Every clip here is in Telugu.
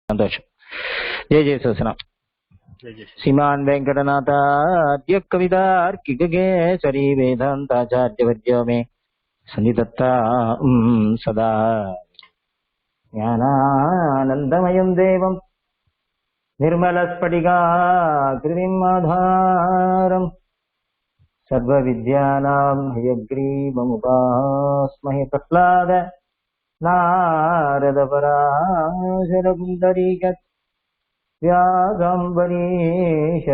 సంతోషం. జయ జయ సూచన. శ్రీమాన్ వెంకటనాథార్య కవితార్కికేసరి వేదాంతాచార్యవర్యో మే సన్నిధత్తా సదా జ్ఞానానందమయం దేవం నిర్మలస్ఫటికాకృతిం ఆధారం సర్వవిద్యానాం హయగ్రీవముపాస్మహే ప్రహ్లాద నారద పరాశర పుండరీక వ్యాసంబరీష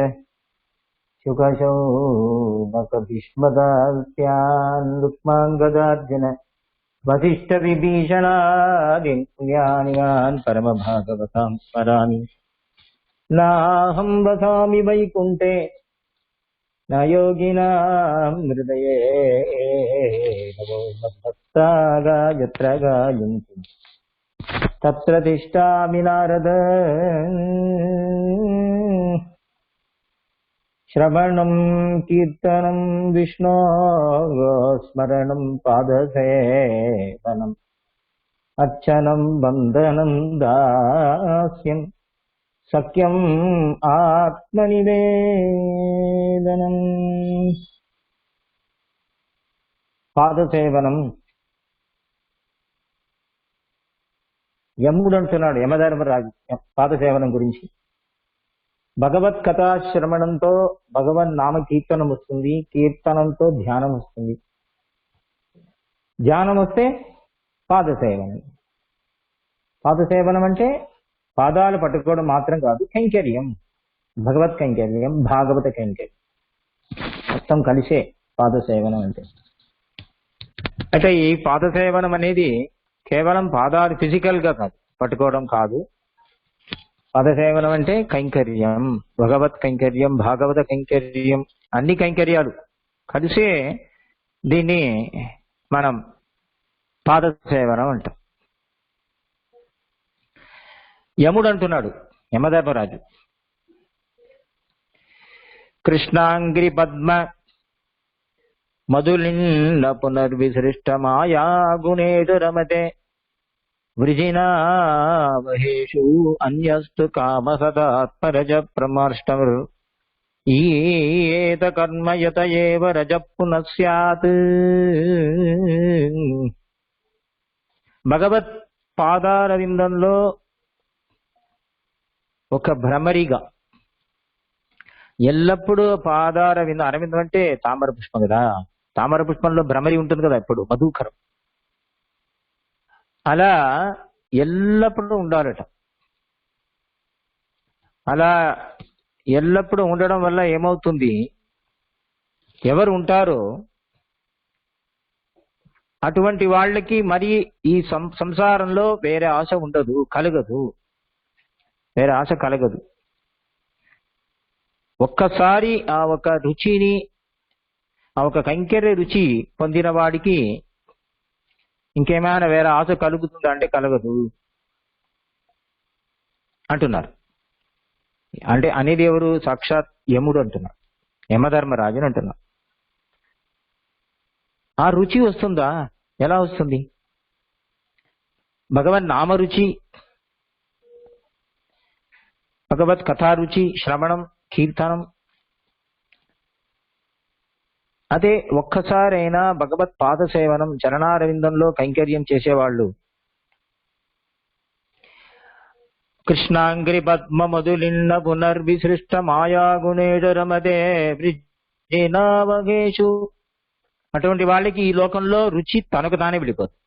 శుకశౌనక భీష్మదాస్యాన్ రుక్మాంగదార్జున వశిష్ఠ విభీషణాదీన్ పుణ్యానివాన్ పరమ భాగవతాం స్మరామి. నాహం వసామి వైకుంఠే న యోగినాం హృదయే నమో మద్భక్తాగా యత్ర గాయంతి తత్ర తిష్ఠామి నారద. శ్రవణం కీర్తనం విష్ణోః స్మరణం పాదసేవనం అర్చనం వందనం దాస్యం సఖ్యం ఆత్మనివేదనం. పాదసేవనం. యముడు అంటున్నాడు యమధర్మరాజు పాదసేవనం గురించి. భగవత్ కథా శ్రవణంతో భగవన్ నామ కీర్తనం వస్తుంది, కీర్తనంతో ధ్యానం వస్తుంది, ధ్యానం వస్తే పాదసేవనం. పాదసేవనం అంటే పాదాలు పట్టుకోవడం మాత్రం కాదు, కైంకర్యం, భగవత్ కైంకర్యం, భాగవత కైంకర్యం మొత్తం కలిసే పాదసేవనం అంటే. అయితే ఈ పాదసేవనం అనేది కేవలం పాదాలు ఫిజికల్ గా కాదు, పట్టుకోవడం కాదు. పాదసేవనం అంటే కైంకర్యం, భగవత్ కైంకర్యం, భాగవత కైంకర్యం, అన్ని కైంకర్యాలు కలిసే దీన్ని మనం పాదసేవనం అంటాం. యముడు అంటున్నాడు యమధర్మరాజు, కృష్ణాంగ్రి పద్మ మధులిన్న పునర్విసృష్ట మాయా గుణేషు రమతే వృజినావహేషు అన్యస్తు కామ సదాత్మరజ ప్రమర్ష్టం ఈయేత కర్మయత ఏవ రజ పునఃస్యాత్. భగవత్ పాదారవిందంలో ఒక భ్రమరిగా ఎల్లప్పుడూ పాదారవిందం, అరవిందం అంటే తామర పుష్పం కదా, తామర పుష్పంలో భ్రమరి ఉంటుంది కదా ఎప్పుడు, మధుకరం. అలా ఎల్లప్పుడూ ఉండాలట. అలా ఎల్లప్పుడూ ఉండడం వల్ల ఏమవుతుంది, ఎవరు ఉంటారో అటువంటి వాళ్ళకి మరి ఈ సంసారంలో వేరే ఆశ ఉండదు, కలగదు, వేరే ఆశ కలగదు. ఒక్కసారి ఆ ఒక రుచిని, ఆ ఒక కైంకర్య రుచి పొందిన వాడికి ఇంకేమైనా వేరే ఆశ కలుగుతుందా అంటే కలగదు అంటున్నారు. అంటే అనేది ఎవరు? సాక్షాత్ యముడు అంటున్నారు, యమధర్మరాజుని అంటున్నారు. ఆ రుచి వస్తుందా? ఎలా వస్తుంది? భగవన్ నామరుచి, భగవత్ కథారుచి, శ్రవణం, కీర్తనం. అదే ఒక్కసారైనా భగవత్ పాద సేవనం, చరణారవిందంలో కైంకర్యం చేసేవాళ్ళు కృష్ణాంగ్రి పద్మ మధులిన్న పునర్విసృష్ట మాయాగుణేష రమతే వృజినావహేషు, అటువంటి వాళ్ళకి ఈ లోకంలో రుచి తనకు తానే వెళ్ళిపోతుంది.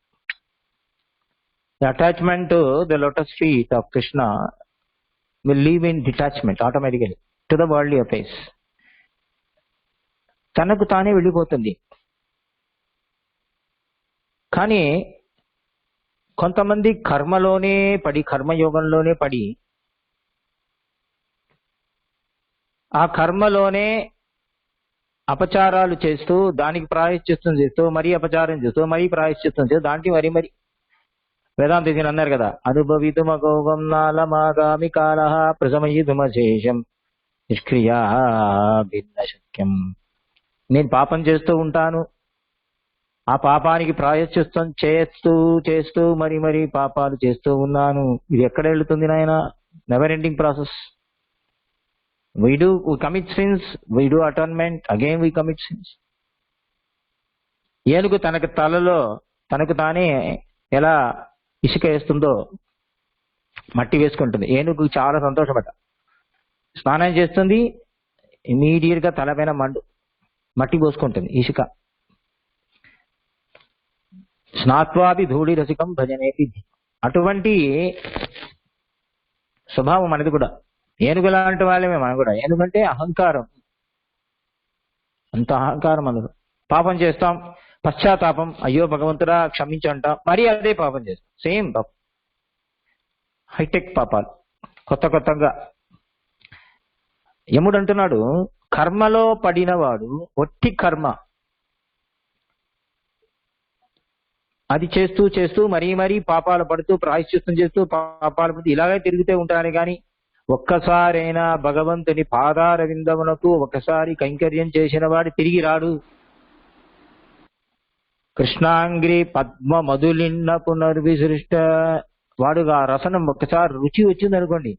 The attachment to the lotus feet of Krishna will live in detachment automatically to the worldly affairs. తనకు తానే వెళ్ళిపోతుంది. కానీ కొంతమంది కర్మలోనే పడి, కర్మయోగంలోనే పడి, ఆ కర్మలోనే అపచారాలు చేస్తూ, దానికి ప్రాయశ్చిత్తం చేస్తూ, మరీ అపచారం చేస్తూ, మరీ ప్రాయశ్చిత్తం చేస్తూ, దాంట్లో మరి వేదాంత అన్నారు కదా, అనుభవితుమగోగం నాలమాగామి కాల ప్రసమయితుమశేషం నిష్క్రియా భిన్న శక్యం. నేను పాపం చేస్తూ ఉంటాను, ఆ పాపానికి ప్రాయశ్చిత్తం చేస్తూ చేస్తూ మరి పాపాలు చేస్తూ ఉన్నాను. ఇది ఎక్కడ వెళుతుంది నాయన? Never ending process. We commit sins, we do atonement, again we commit sins. ఏనుగు తనకు తలలో తనకు తానే ఎలా ఇసుక వేస్తుందో, మట్టి వేసుకుంటుంది. ఏనుగు చాలా సంతోషపడ్డ, స్నానం చేస్తుంది, ఇమీడియట్ గా తలపైన మట్టి పోసుకుంటుంది, ఇసుక. స్నాత్వాది ధూళి రసికం భజనేతి. అటువంటి స్వభావం మనది కూడా. ఏనుగు లాంటి వాళ్ళమే మనం కూడా. ఎందుకంటే అహంకారం, అంత అహంకారం మనదు. పాపం చేస్తాం, పశ్చాత్తాపం, అయ్యో భగవంతుడా క్షమించు అంటాం, మరి అదే పాపం చేస్తాం, సేమ్ పాపం. హైటెక్ పాపాలు, కొత్తగా. యముడు అంటున్నాడు, కర్మలో పడినవాడు ఒట్టి కర్మ అది చేస్తూ చేస్తూ మరీ పాపాలు పడుతూ, ప్రాయశ్చిత్తం చేస్తూ, పాపాలు పడుతూ ఇలాగే తిరుగుతూ ఉంటారు. కానీ ఒక్కసారైనా భగవంతుని పాదార విందమునకు ఒకసారి కైంకర్యం చేసిన వాడు తిరిగి రాడు. కృష్ణాంగ్రి పద్మ మధులిన్న పునర్విసృష్ట. వాడుగా రసనం ఒకసారి రుచి వచ్చింది అనుకోండి,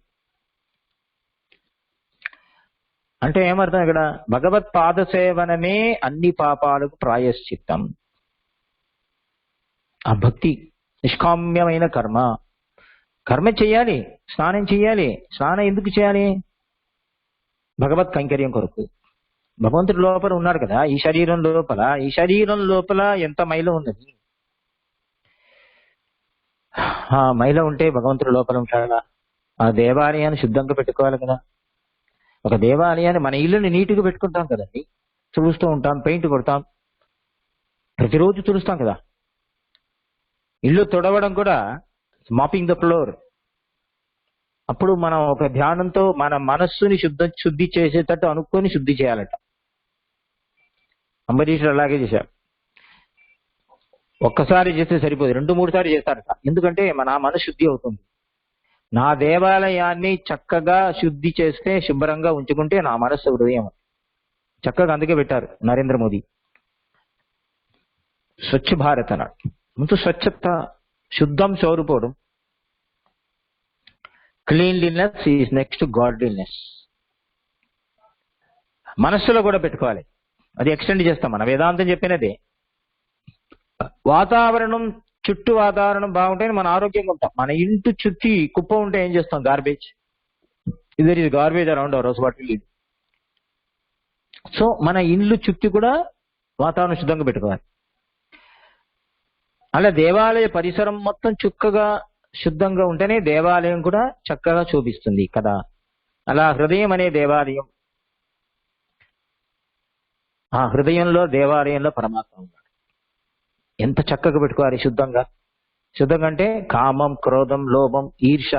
అంటే ఏమర్థం ఇక్కడ? భగవత్ పాద సేవనమే అన్ని పాపాలకు ప్రాయశ్చిత్తం. ఆ భక్తి, నిష్కామ్యమైన కర్మ చేయాలి, స్నానం చేయాలి. స్నానం ఎందుకు చేయాలి? భగవత్ కైంకర్యం కొరకు. భగవంతుడి లోపల ఉన్నాడు కదా, ఈ శరీరం లోపల ఎంత మైల ఉన్నది. ఆ మైల ఉంటే భగవంతుడి లోపల ఉంటాడా? ఆ దేవాలయాన్ని శుద్ధంగా పెట్టుకోవాలి కదా. ఒక దేవాలయాన్ని, మన ఇల్లుని నీట్గా పెట్టుకుంటాం కదండి, తుడుస్తూ ఉంటాం, పెయింట్ కొడతాం, ప్రతిరోజు తుడుస్తాం కదా. ఇల్లు తుడవడం కూడా మాపింగ్ ద ఫ్లోర్. అప్పుడు మనం ఒక ధ్యానంతో మన మనస్సుని శుద్ధి చేసేటట్టు అనుకొని శుద్ధి చేయాలట. అంబరీషుడు అలాగే చేశారు. ఒక్కసారి చేస్తే సరిపోదు, 2-3 సార్లు చేస్తారట. ఎందుకంటే మన మనసు శుద్ధి అవుతుంది. నా దేవాలయాన్ని చక్కగా శుద్ధి చేస్తే, శుభ్రంగా ఉంచుకుంటే నా మనస్సు హృదయం చక్కగా. అందుకే పెట్టారు నరేంద్ర మోదీ స్వచ్ఛ భారత్ అన్నాడు. ముందు స్వచ్ఛత, శుద్ధం సోరుపోవడం. Cleanliness is next godliness. మనస్సులో కూడా పెట్టుకోవాలి. అది ఎక్స్టెండ్ చేస్తాం. మన వేదాంతం చెప్పినదే. చుట్టూ వాతావరణం బాగుంటే మన ఆరోగ్యంగా ఉంటాం. మన ఇంటి చుట్టి కుప్ప ఉంటే ఏం చేస్తాం? Garbage. Either is garbage around our house, what will lead. So మన ఇల్లు చుట్టూ కూడా వాతావరణం శుద్ధంగా పెట్టుకోవాలి. అలా దేవాలయ పరిసరం మొత్తం చక్కగా శుద్ధంగా ఉంటేనే దేవాలయం కూడా చక్కగా చూపిస్తుంది కదా. అలా హృదయం అనే దేవాలయం, ఆ హృదయంలో దేవాలయంలో పరమాత్మ ఉన్నాడు. ఎంత చక్కగా పెట్టుకోవాలి శుద్ధంగా. శుద్ధంగా అంటే కామం, క్రోధం, లోభం, ఈర్ష,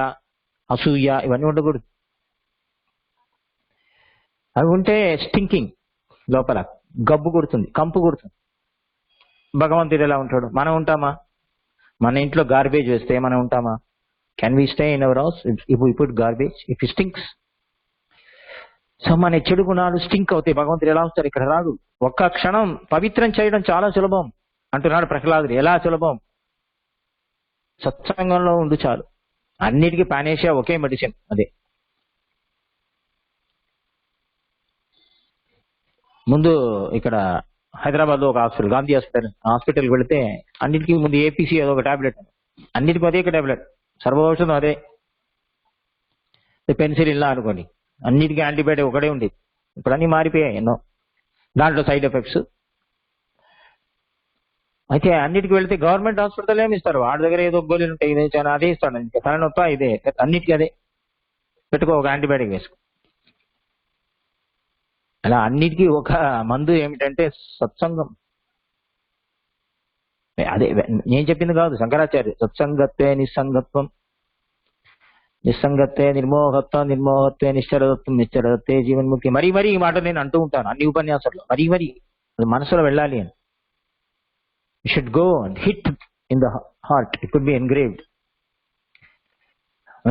అసూయ ఇవన్నీ ఉండకూడదు. అవి ఉంటే స్టింకింగ్, లోపల గబ్బు కొడుతుంది, కంపు కొడుతుంది. భగవంతుడు ఎలా ఉంటాడు? మనం ఉంటామా? మన ఇంట్లో గార్బేజ్ వేస్తే మనం ఉంటామా? Can we stay in our house if we put garbage, if it stinks? So మన చెడు గుణాలు స్టింక్ అవుతాయి. భగవంతుడు ఎలా వస్తారు? ఇక్కడ రాదు. ఒక్క క్షణం పవిత్రం చేయడం చాలా సులభం అంటున్నాడు ప్రహ్లాదుడు. ఎలా సులభం? సత్సంగంలో ఉండు చాలు. అన్నిటికీ పానేషియా ఒకే మెడిసిన్, అదే. ముందు ఇక్కడ హైదరాబాద్ లో ఒక హాస్పిటల్, గాంధీ హాస్పిటల్కి వెళితే అన్నిటికీ ముందు ఏపీసీ అదొక టాబ్లెట్, అన్నిటికీ అదే టాబ్లెట్, సర్వౌషధం అదే. పెన్సిలిన్ లా అనుకోండి, అన్నిటికీ యాంటీబయాటిక్ ఒకటే ఉండేది. ఇప్పుడు అన్ని మారిపోయాయి ఎన్నో, దాంట్లో సైడ్ ఎఫెక్ట్స్. అయితే అన్నిటికి వెళితే గవర్నమెంట్ హాస్పిటల్ ఏమి ఇస్తారు? వాడి దగ్గర ఏదో గోళీలు ఉంటాయి, ఇదే అదే ఇస్తాడు. తలనొప్ప ఇదే, అన్నిటికీ అదే పెట్టుకో, ఒక యాంటీబయాటిక్ వేసుకో. అలా అన్నిటికీ ఒక మందు ఏమిటంటే సత్సంగం. అదే నేను చెప్పింది కాదు, శంకరాచార్య. సత్సంగత్వే నిస్సంగత్వం, నిస్సంగత్వే నిర్మోహత్వం, నిర్మోహత్వే నిశ్చరదత్వం, నిశ్చరదత్వే జీవన్ముక్తి. మరీ మరీ ఈ మాట నేను అంటూ ఉంటాను అన్ని ఉపన్యాసాల్లో. మరీ మరీ అది మనసులో వెళ్ళాలి అని. You should go and hit in the heart, it could be engraved.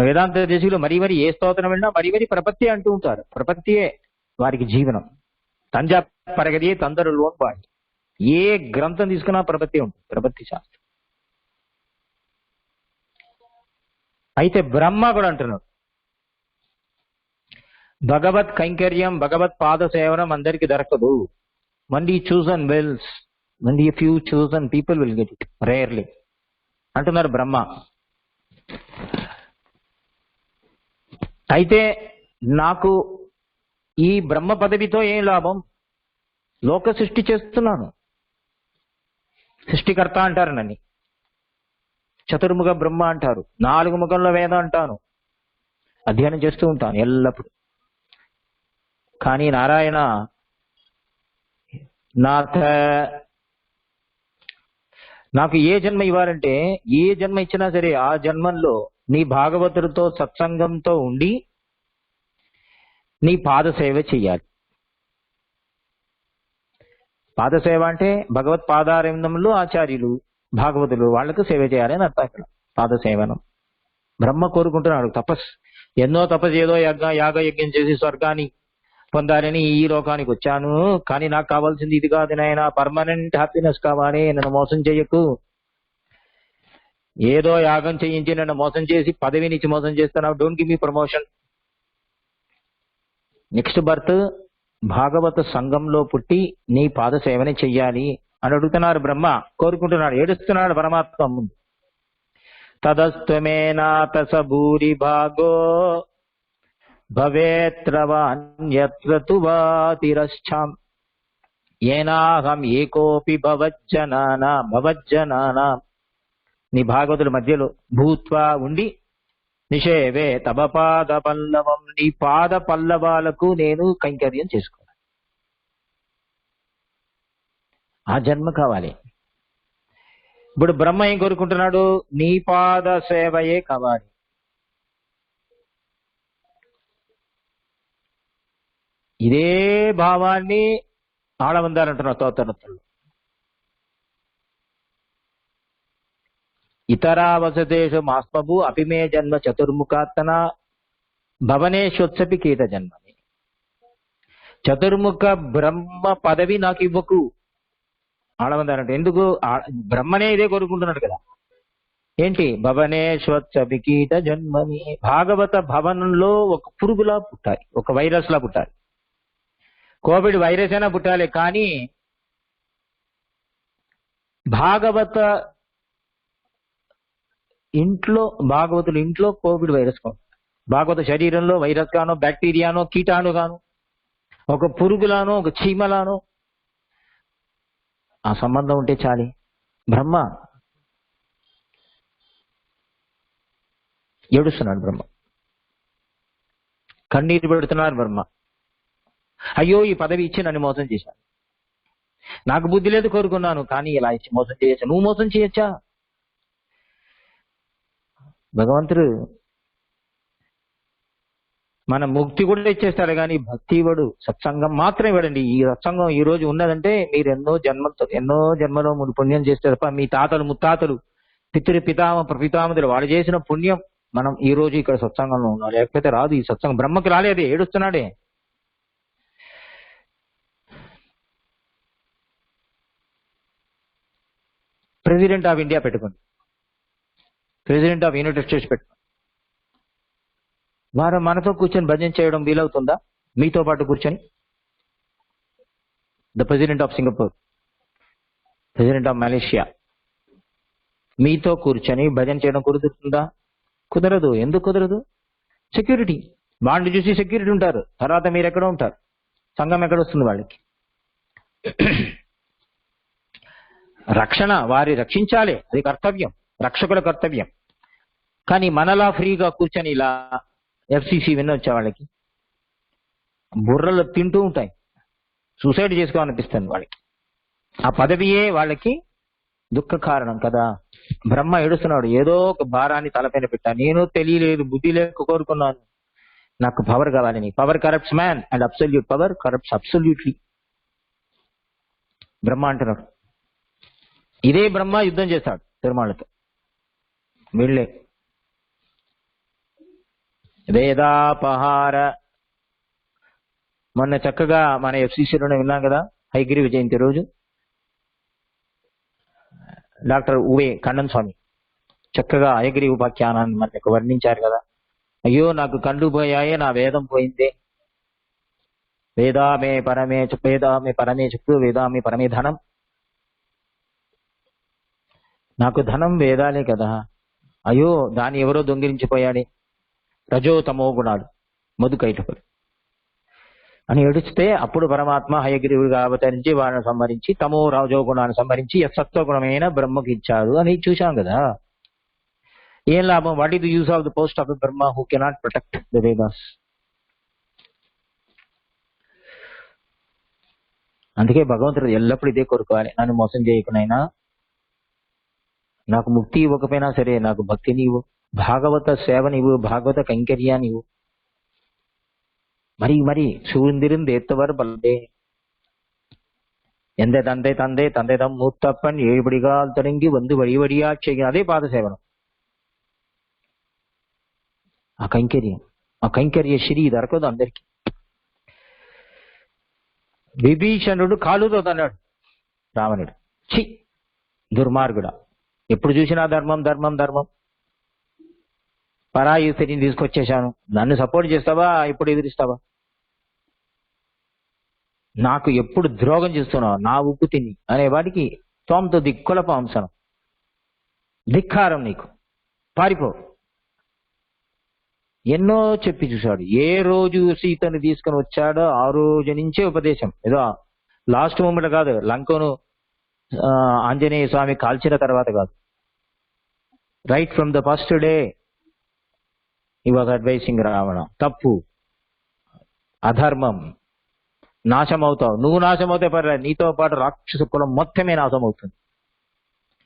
Vedanta దేశంలో మరీ మరీ ఏ స్తోత్రం వెళ్ళినా మరీ మరీ ప్రపత్తి అంటూ ఉంటారు. ప్రపత్తియే వారికి జీవనం. తంజా పరగది తందరులోని వాడి ఏ గ్రంథం తీసుకున్నా ప్రపత్తి ఉంటుంది, ప్రపత్తి శాస్త్రం. అయితే బ్రహ్మ కూడా అంటున్నాడు, భగవత్ కైంకర్యం, భగవత్ పాద సేవనం అందరికి దొరకదు. only chosen wills, only a few chosen people will get it, rarely అంటున్నారు బ్రహ్మ. అయితే నాకు ఈ బ్రహ్మ పదవితో ఏం లాభం? లోక సృష్టి చేస్తున్నాను, సృష్టికర్త అంటారు నన్ను. చతుర్ముఖ బ్రహ్మ అంటారు, 4 ముఖంలో వేదం అంటాను, అధ్యయనం చేస్తూ ఉంటాను ఎల్లప్పుడూ. కానీ నారాయణ నాథ, నాకు ఏ జన్మ ఇవ్వాలంటే, ఏ జన్మ ఇచ్చినా సరే ఆ జన్మంలో నీ భాగవతుడితో సత్సంగంతో ఉండి నీ పాదసేవ చెయ్యాలి. పాదసేవ అంటే భగవత్ పాదారవిందంలో ఆచార్యులు భాగవతులు వాళ్ళకు సేవ చేయాలని అర్థం. ఇక్కడ పాదసేవనం బ్రహ్మ కోరుకుంటున్నాడు. తపస్సు, ఎన్నో తపస్సు, ఏదో యాగయజ్ఞం చేసి స్వర్గాన్ని పొందాలని ఈ లోకానికి వచ్చాను, కానీ నాకు కావాల్సింది ఇది కాదు నాయనా, పర్మనెంట్ హ్యాపీనెస్ కావాలి, నన్ను మోసం చేయకు. ఏదో యాగం చేయించి నన్ను మోసం చేసి పదవినిచ్చి మోసం చేస్తున్నావు, don't give me promotion. Next birth భాగవత సంఘంలో పుట్టి నీ పాద సేవనే చెయ్యాలి అని అడుగుతున్నారు బ్రహ్మ, కోరుకుంటున్నాడు, ఏడుస్తున్నాడు పరమాత్మ ముందు. తదస్త్వమేనాథ సభూరి భాగో భవేత్రవాన్యత్ర తు వాతిరశ్చాం ఏనాహం ఏకోపి భవజ్జనానాం. నీ భాగవతుల మధ్యలో భూత్వా ఉండి నిషేవే తవ పాద పల్లవం, నీ పాద పల్లవాలకు నేను కైంకర్యం చేసుకోవాలి. ఆ జన్మ కావాలి. ఇప్పుడు బ్రహ్మ ఏం కోరుకుంటున్నాడు? నీ పాద సేవయే కావాలి. ఇదే భావాన్ని ఆడవందారంటున్నారు తోతరత్తులు. ఇతరా వసతేషు మాస్మభూ అపిమే జన్మ చతుర్ముఖాత్తన భవనేశ్వత్సపి కీట జన్మని. చతుర్ముఖ బ్రహ్మ పదవి నాకు ఇవ్వకు ఆడవందారంట. ఎందుకు? బ్రహ్మనే ఇదే కోరుకుంటున్నాడు కదా. ఏంటి? భవనేశ్వత్సపి కీట జన్మని. భాగవత భవనంలో ఒక పురుగులా పుట్టాలి, ఒక వైరస్ లా పుట్టాలి. కోవిడ్ వైరస్ అయినా పుట్టాలి, కానీ భాగవత ఇంట్లో, భాగవతుల ఇంట్లో కోవిడ్ వైరస్ కాదు, భాగవత శరీరంలో వైరస్ గానో బ్యాక్టీరియానో కీటాను గాను ఒక పురుగులానో ఒక చీమలానో ఆ సంబంధం ఉంటే చాలి. బ్రహ్మ ఏడుస్తున్నాడు, బ్రహ్మ కన్నీరు పెడుతున్నారు బ్రహ్మ. అయ్యో, ఈ పదవి ఇచ్చి నన్ను మోసం చేశాను, నాకు బుద్ధి లేదు, కోరుకున్నాను, కానీ ఇలా ఇచ్చి మోసం చేయొచ్చా? నువ్వు మోసం చేయొచ్చా? భగవంతుడు మన ముక్తి కూడా ఇచ్చేస్తాడు, కానీ భక్తి ఇవ్వడు, సత్సంగం మాత్రం ఇవ్వడండి. ఈ సత్సంగం ఈ రోజు ఉన్నదంటే మీరు ఎన్నో జన్మలో ముందు పుణ్యం చేస్తే తప్ప, మీ తాతలు ముత్తాతలు పితామహులు వాళ్ళు చేసిన పుణ్యం మనం ఈ రోజు ఇక్కడ సత్సంగంలో ఉన్నాం. లేకపోతే రాదు ఈ సత్సంగం. బ్రహ్మకి రాలేదే, ఏడుస్తున్నాడే. ప్రెసిడెంట్ ఆఫ్ ఇండియా పెట్టుకోండి, ప్రెసిడెంట్ ఆఫ్ యునైటెడ్ స్టేట్స్ పెట్టుకోండి, వారు మనతో కూర్చొని భజన చేయడం వీలవుతుందా? మీతో పాటు కూర్చొని the president of Singapore, president of Malaysia మీతో కూర్చొని భజన చేయడం కుదురుతుందా? కుదరదు. ఎందుకు కుదరదు? సెక్యూరిటీ. వాళ్ళు చూసి సెక్యూరిటీ ఉంటారు, తర్వాత మీరు ఎక్కడ ఉంటారు? సంఘం ఎక్కడ వస్తుంది వాళ్ళకి? రక్షణ వారి రక్షించాలి, అది కర్తవ్యం, రక్షకుల కర్తవ్యం. కానీ మనలా ఫ్రీగా కూర్చొని ఇలా ఎఫ్సిసి వినొచ్చే వాళ్ళకి బుర్రలు తింటూ ఉంటాయి, సూసైడ్ చేసుకోవాలనిపిస్తుంది వాళ్ళకి. ఆ పదవియే వాళ్ళకి దుఃఖ కారణం కదా. బ్రహ్మ ఏడుస్తున్నాడు, ఏదో ఒక భారాన్ని తలపైన పెట్టా, నేను తెలియలేదు, బుద్ధి లేక కోరుకున్నాను, నాకు పవర్ కావాలని. Power corrupts man and absolute power corrupts absolutely. Brahma అంటున్నాడు. ఇదే బ్రహ్మ యుద్ధం చేస్తాడు తిరుమలతో. వీళ్ళే వేదాపహార. మొన్న చక్కగా మన ఎఫ్సిసిలోనే విన్నాం కదా, హయగ్రీవ జయంతి రోజు డాక్టర్ ఉవే కన్నన్ స్వామి చక్కగా హయగ్రీవ ఉపాఖ్యానాన్ని మనకు వర్ణించారు కదా. అయ్యో నాకు కళ్ళు పోయాయే, నా వేదం పోయిందే. వేదామే పరమే చుట్టూ వేదామే పరమే ధనం. నాకు ధనం వేదాలే కదా, అయ్యో దాన్ని ఎవరో దొంగిలించిపోయాడే. రజో తమో గుణాలు మధుకైటపులు అని ఏడుస్తే అప్పుడు పరమాత్మ హయగ్రీవుడిగా అవతరించి వారిని సంహరించి తమో రజో గుణాన్ని సంహరించి సత్వగుణమైన బ్రహ్మకి ఇచ్చాడు అని చూశాం కదా. ఏం లాభం? What is the use of the post of the Brahma who cannot protect the Vedas? అందుకే భగవంతుడు ఎల్లప్పుడూ ఇదే కోరుకోవాలి, నన్ను మోసం చేయకునైనా, నాకు ముక్తి ఇవ్వకపోయినా సరే నాకు భక్తిని ఇవ్వు, భాగవత సేవనివ్వు, భాగవత కైంకర్యానివ్వు. మరి சூழ்ந்திருந்து ஏத்தவர் பல்லே எந்த தந்தை தம் மூத்தப்பன் ஏழுபடிகால் தொடங்கி வந்து வழி வழியா செய்ய అదే పాద సేవనం. ఆ కైంకర్య శ్రీ దొరకదు అందరికి. విభీషణుడు కాలుతో అన్నాడు రావణుడు, ఛీ దుర్మార్గుడా, ఎప్పుడు చూసినా ధర్మం ధర్మం ధర్మం, పరాయి స్త్రీని తీసుకొచ్చేశాను, నన్ను సపోర్ట్ చేస్తావా ఇప్పుడు ఎదిరిస్తావా, నాకు ఎప్పుడు ద్రోహం చేస్తున్నావు, నా ఉప్పు తిని అనేవాడికి తోమతో దిక్కుల పాంసనం, ధిక్కారం నీకు, పారిపో. ఎన్నో చెప్పి చూశాడు. ఏ రోజు సీతను తీసుకుని వచ్చాడో ఆ రోజు నుంచే ఉపదేశం. ఏదో లాస్ట్ మూమెంట్ కాదు, లంకను ఆంజనేయ స్వామి కాల్చిన తర్వాత కాదు, right from the first day he was advising Ravana. తప్పు, అధర్మం, నాశం అవుతావు. నువ్వు నాశం అవుతే పర్లేదు, నీతో పాటు రాక్షస కులం మొత్తమే నాశం అవుతుంది.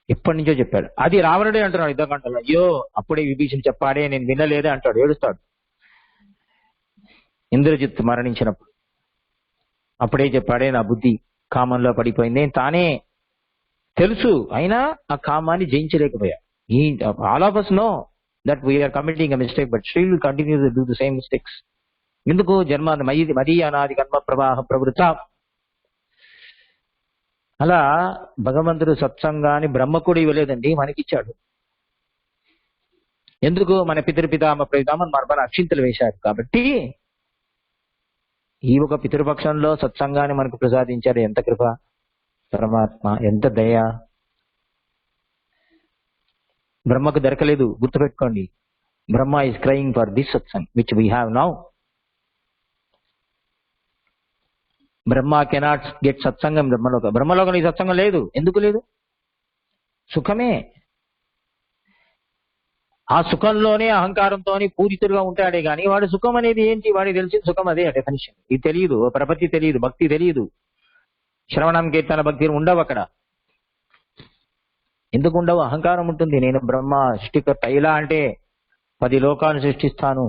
ఎప్పటి నుంచో చెప్పాడు. అది రావణుడే అంటున్నాడు యుద్ధకాండలో. అయ్యో అప్పుడే విభీషణ్ చెప్పాడే, నేను వినలేదే అంటాడు, ఏడుస్తాడు. ఇంద్రజిత్ మరణించినప్పుడు అప్పుడే చెప్పాడే, నా బుద్ధి కామంలో పడిపోయింది, తానే తెలుసు అయినా ఆ కామాన్ని జయించలేకపోయా. All of us know that we are committing a mistake, but still we continue to do the same mistakes. ఎందుకు? జన్మ మదీ అనాది కర్మ ప్రవాహ ప్రవృత్త. అలా భగవంతుడు సత్సంగాన్ని బ్రహ్మ కూడా ఇవ్వలేదండి, మనకిచ్చాడు. ఎందుకు? మన పితృపితామ ప్రపితామ మన అక్షింతలు వేశారు కాబట్టి ఈ ఒక పితృపక్షంలో సత్సంగాన్ని మనకు ప్రసాదించారు. ఎంత కృప పరమాత్మ, ఎంత దయ. బ్రహ్మకు దొరకలేదు, గుర్తుపెట్టుకోండి. Brahma is crying for this satsang which we have now. Brahma cannot get సత్సంగం బ్రహ్మలోకం ఈ సత్సంగం లేదు. ఎందుకు లేదు? సుఖమే. ఆ సుఖంలోనే అహంకారంతో పూరితుడుగా ఉంటాడే గాని వాడు సుఖం అనేది ఏంటి వాడికి తెలిసింది సుఖం అదే డెఫినిషన్. ఇది తెలియదు, ప్రపత్తి తెలియదు, భక్తి తెలియదు, శ్రవణం కీర్తన భక్తి ఉండవు అక్కడ. ఎందుకు ఉండవు? అహంకారం ఉంటుంది. నేను బ్రహ్మ సృష్టికర్త, ఇలా అంటే 10 లోకాలను సృష్టిస్తాను.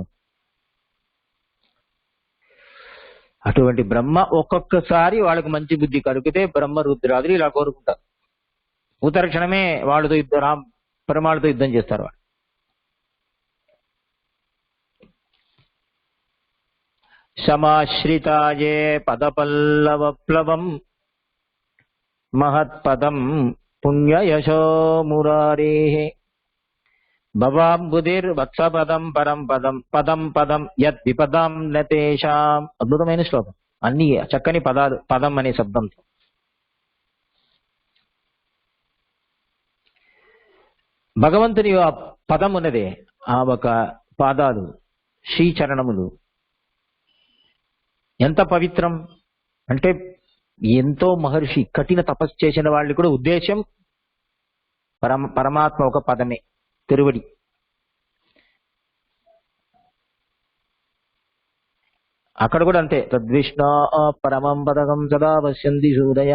అటువంటి బ్రహ్మ ఒక్కొక్కసారి వాళ్ళకి మంచి బుద్ధి కలిగితే బ్రహ్మ రుద్రాదులు ఇలా కోరుకుంటారు. ఉత్తర క్షణమే వాళ్ళతో పరమాళ్ళతో యుద్ధం చేస్తారు. వాళ్ళు సమాశ్రితాయే పదపల్లవప్లవం మహత్పదం పుణ్యయశో మురారే భవాంబుధిర్ వత్సపదం పరం పదం పదం పదం యద్ విపదం నతేషాం. అద్భుతమైన శ్లోకం, అన్ని చక్కని పదాలు పదం అనే శబ్దంతో. భగవంతుని పదం ఉన్నదే, ఆ ఒక పాదాలు శ్రీచరణములు ఎంత పవిత్రం అంటే, ఎంతో మహర్షి కఠిన తపస్సు చేసిన వాళ్ళు కూడా ఉద్దేశం పరమాత్మ ఒక పదమే, తిరువడి. అక్కడ కూడా అంతే, తద్విష్ణు పరమం పదకం సదా పశ్యంతి సూదయ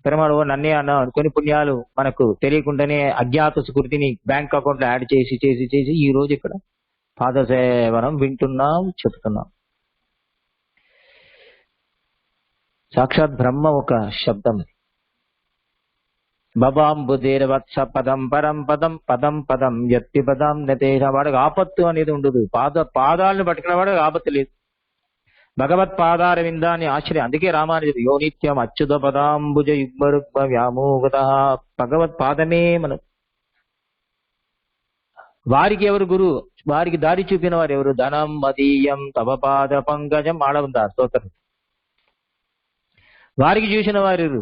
పెరుమాడు నన్నే అన్న కొన్ని పుణ్యాలు మనకు తెలియకుండానే అజ్ఞాత స్మృతిని బ్యాంక్ అకౌంట్ లో యాడ్ చేసి చేసి చేసి ఈ రోజు ఇక్కడ పాదసేవనం వింటున్నాం, చెప్తున్నాం. సాక్షాత్ బ్రహ్మ ఒక శబ్దం. బబాంబుదేరవత్స పదం పరం పదం పదం పదం ఎత్తి పదం నతేష. వాడికి ఆపత్తు అనేది ఉండదు. పాదాలను పట్టుకున్న వాడికి ఆపత్తు లేదు. భగవత్ పాదార విందాన్ని ఆశ్రయం. అందుకే రామానుజుడు యో నిత్యం అచ్యుత పదాంబుజ యుగ్మరుగ్మ వ్యామోగత. భగవత్ పాదమే మనం. వారికి ఎవరు గురువు? వారికి దారి చూపిన వారు ఎవరు? ధనం మదీయం తవ పాద పంకజం ఆడవుందా స్తోత్రం. వారికి చూసిన వారు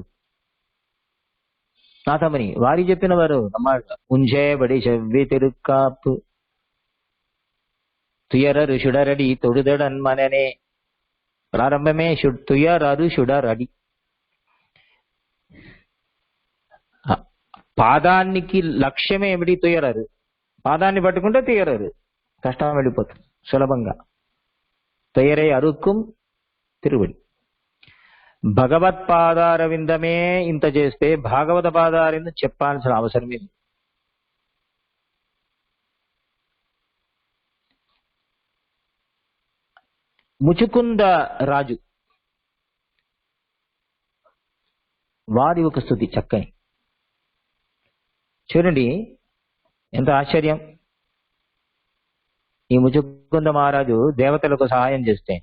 నాథమని. వారికి చెప్పిన వారు ఉంజే బడి చెవ్వి తిరుక్కాపు తుయరరు షుడరడి తొడుదడన్ మననే. ప్రారంభమే తుయరరు షుడరడి. పాదానికి లక్ష్యమే ఏమిటి? తుయరరు. పాదాన్ని పట్టుకుంటే తుయరరు. కష్టం వెళ్ళిపోతుంది సులభంగా. తుయరే అరుక్కుం తిరువడి. భగవత్ పాదార విందమే ఇంత చేస్తే భాగవత పాదారింద చెప్పాల్సిన అవసరం ఏంటి? ముచుకుంద రాజు వారి ఒక స్థుతి చక్కని. చూడండి ఎంత ఆశ్చర్యం. ఈ ముచుకుంద మహారాజు దేవతలకు సహాయం చేస్తే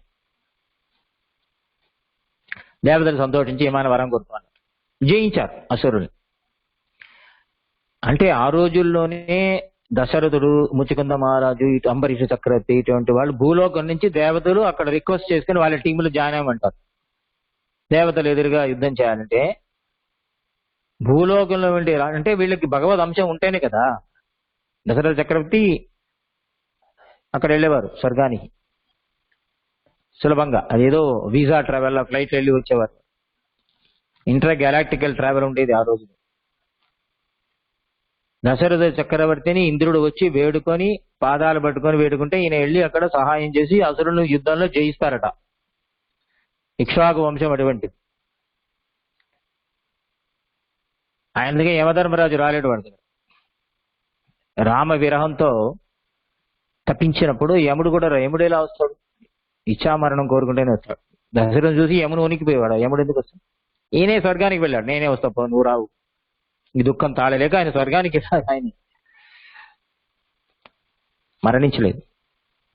దేవతలు సంతోషించి ఏమైనా వరం కోరుకున్నారు, జయించారు అసురుల్ని. అంటే ఆ రోజుల్లోనే దశరథుడు, ముచుకుంద మహారాజు, ఇటు అంబరీష చక్రవర్తి, ఇటువంటి వాళ్ళు భూలోకం నుంచి దేవతలు అక్కడ రిక్వెస్ట్ చేసుకుని వాళ్ళ టీంలో జాయిన్ అవ్వమంటారు. దేవతలు ఎదురుగా యుద్ధం చేయాలంటే భూలోకంలో ఉండే అంటే వీళ్ళకి భగవద్ అంశం ఉంటేనే కదా. దశరథ చక్రవర్తి అక్కడ వెళ్ళేవారు స్వర్గానికి సులభంగా. అదేదో వీసా ట్రావెల్, ఫ్లైట్ వెళ్ళి వచ్చేవారు. ఇంటర్ గ్యాలాక్టికల్ ట్రావెల్ ఉండేది ఆ రోజు. దశరథ చక్రవర్తిని ఇంద్రుడు వచ్చి వేడుకొని పాదాలు పట్టుకొని వేడుకుంటే ఈయన వెళ్ళి అక్కడ సహాయం చేసి అసురులను యుద్ధంలో జయిస్తారట. ఇక్ష్వాకు వంశం అటువంటిది. ఆయనకే యమధర్మరాజు రాలేడు వాడి దగ్గర. రామ విరహంతో తప్పించినప్పుడు యముడు కూడా యముడు ఎలా వస్తాడు? ఇచ్చామరణం కోరుకుంటేనే వస్తాడు. దశరథుని చూసి యమును ఉనికిపోయేవాడు. యముడు ఎందుకు వస్తాడు? ఈయనే స్వర్గానికి వెళ్ళాడు. నేనే వస్తా, నువ్వు రావు. ఈ దుఃఖం తాళలేక ఆయన స్వర్గానికి ఆయన మరణించలేదు.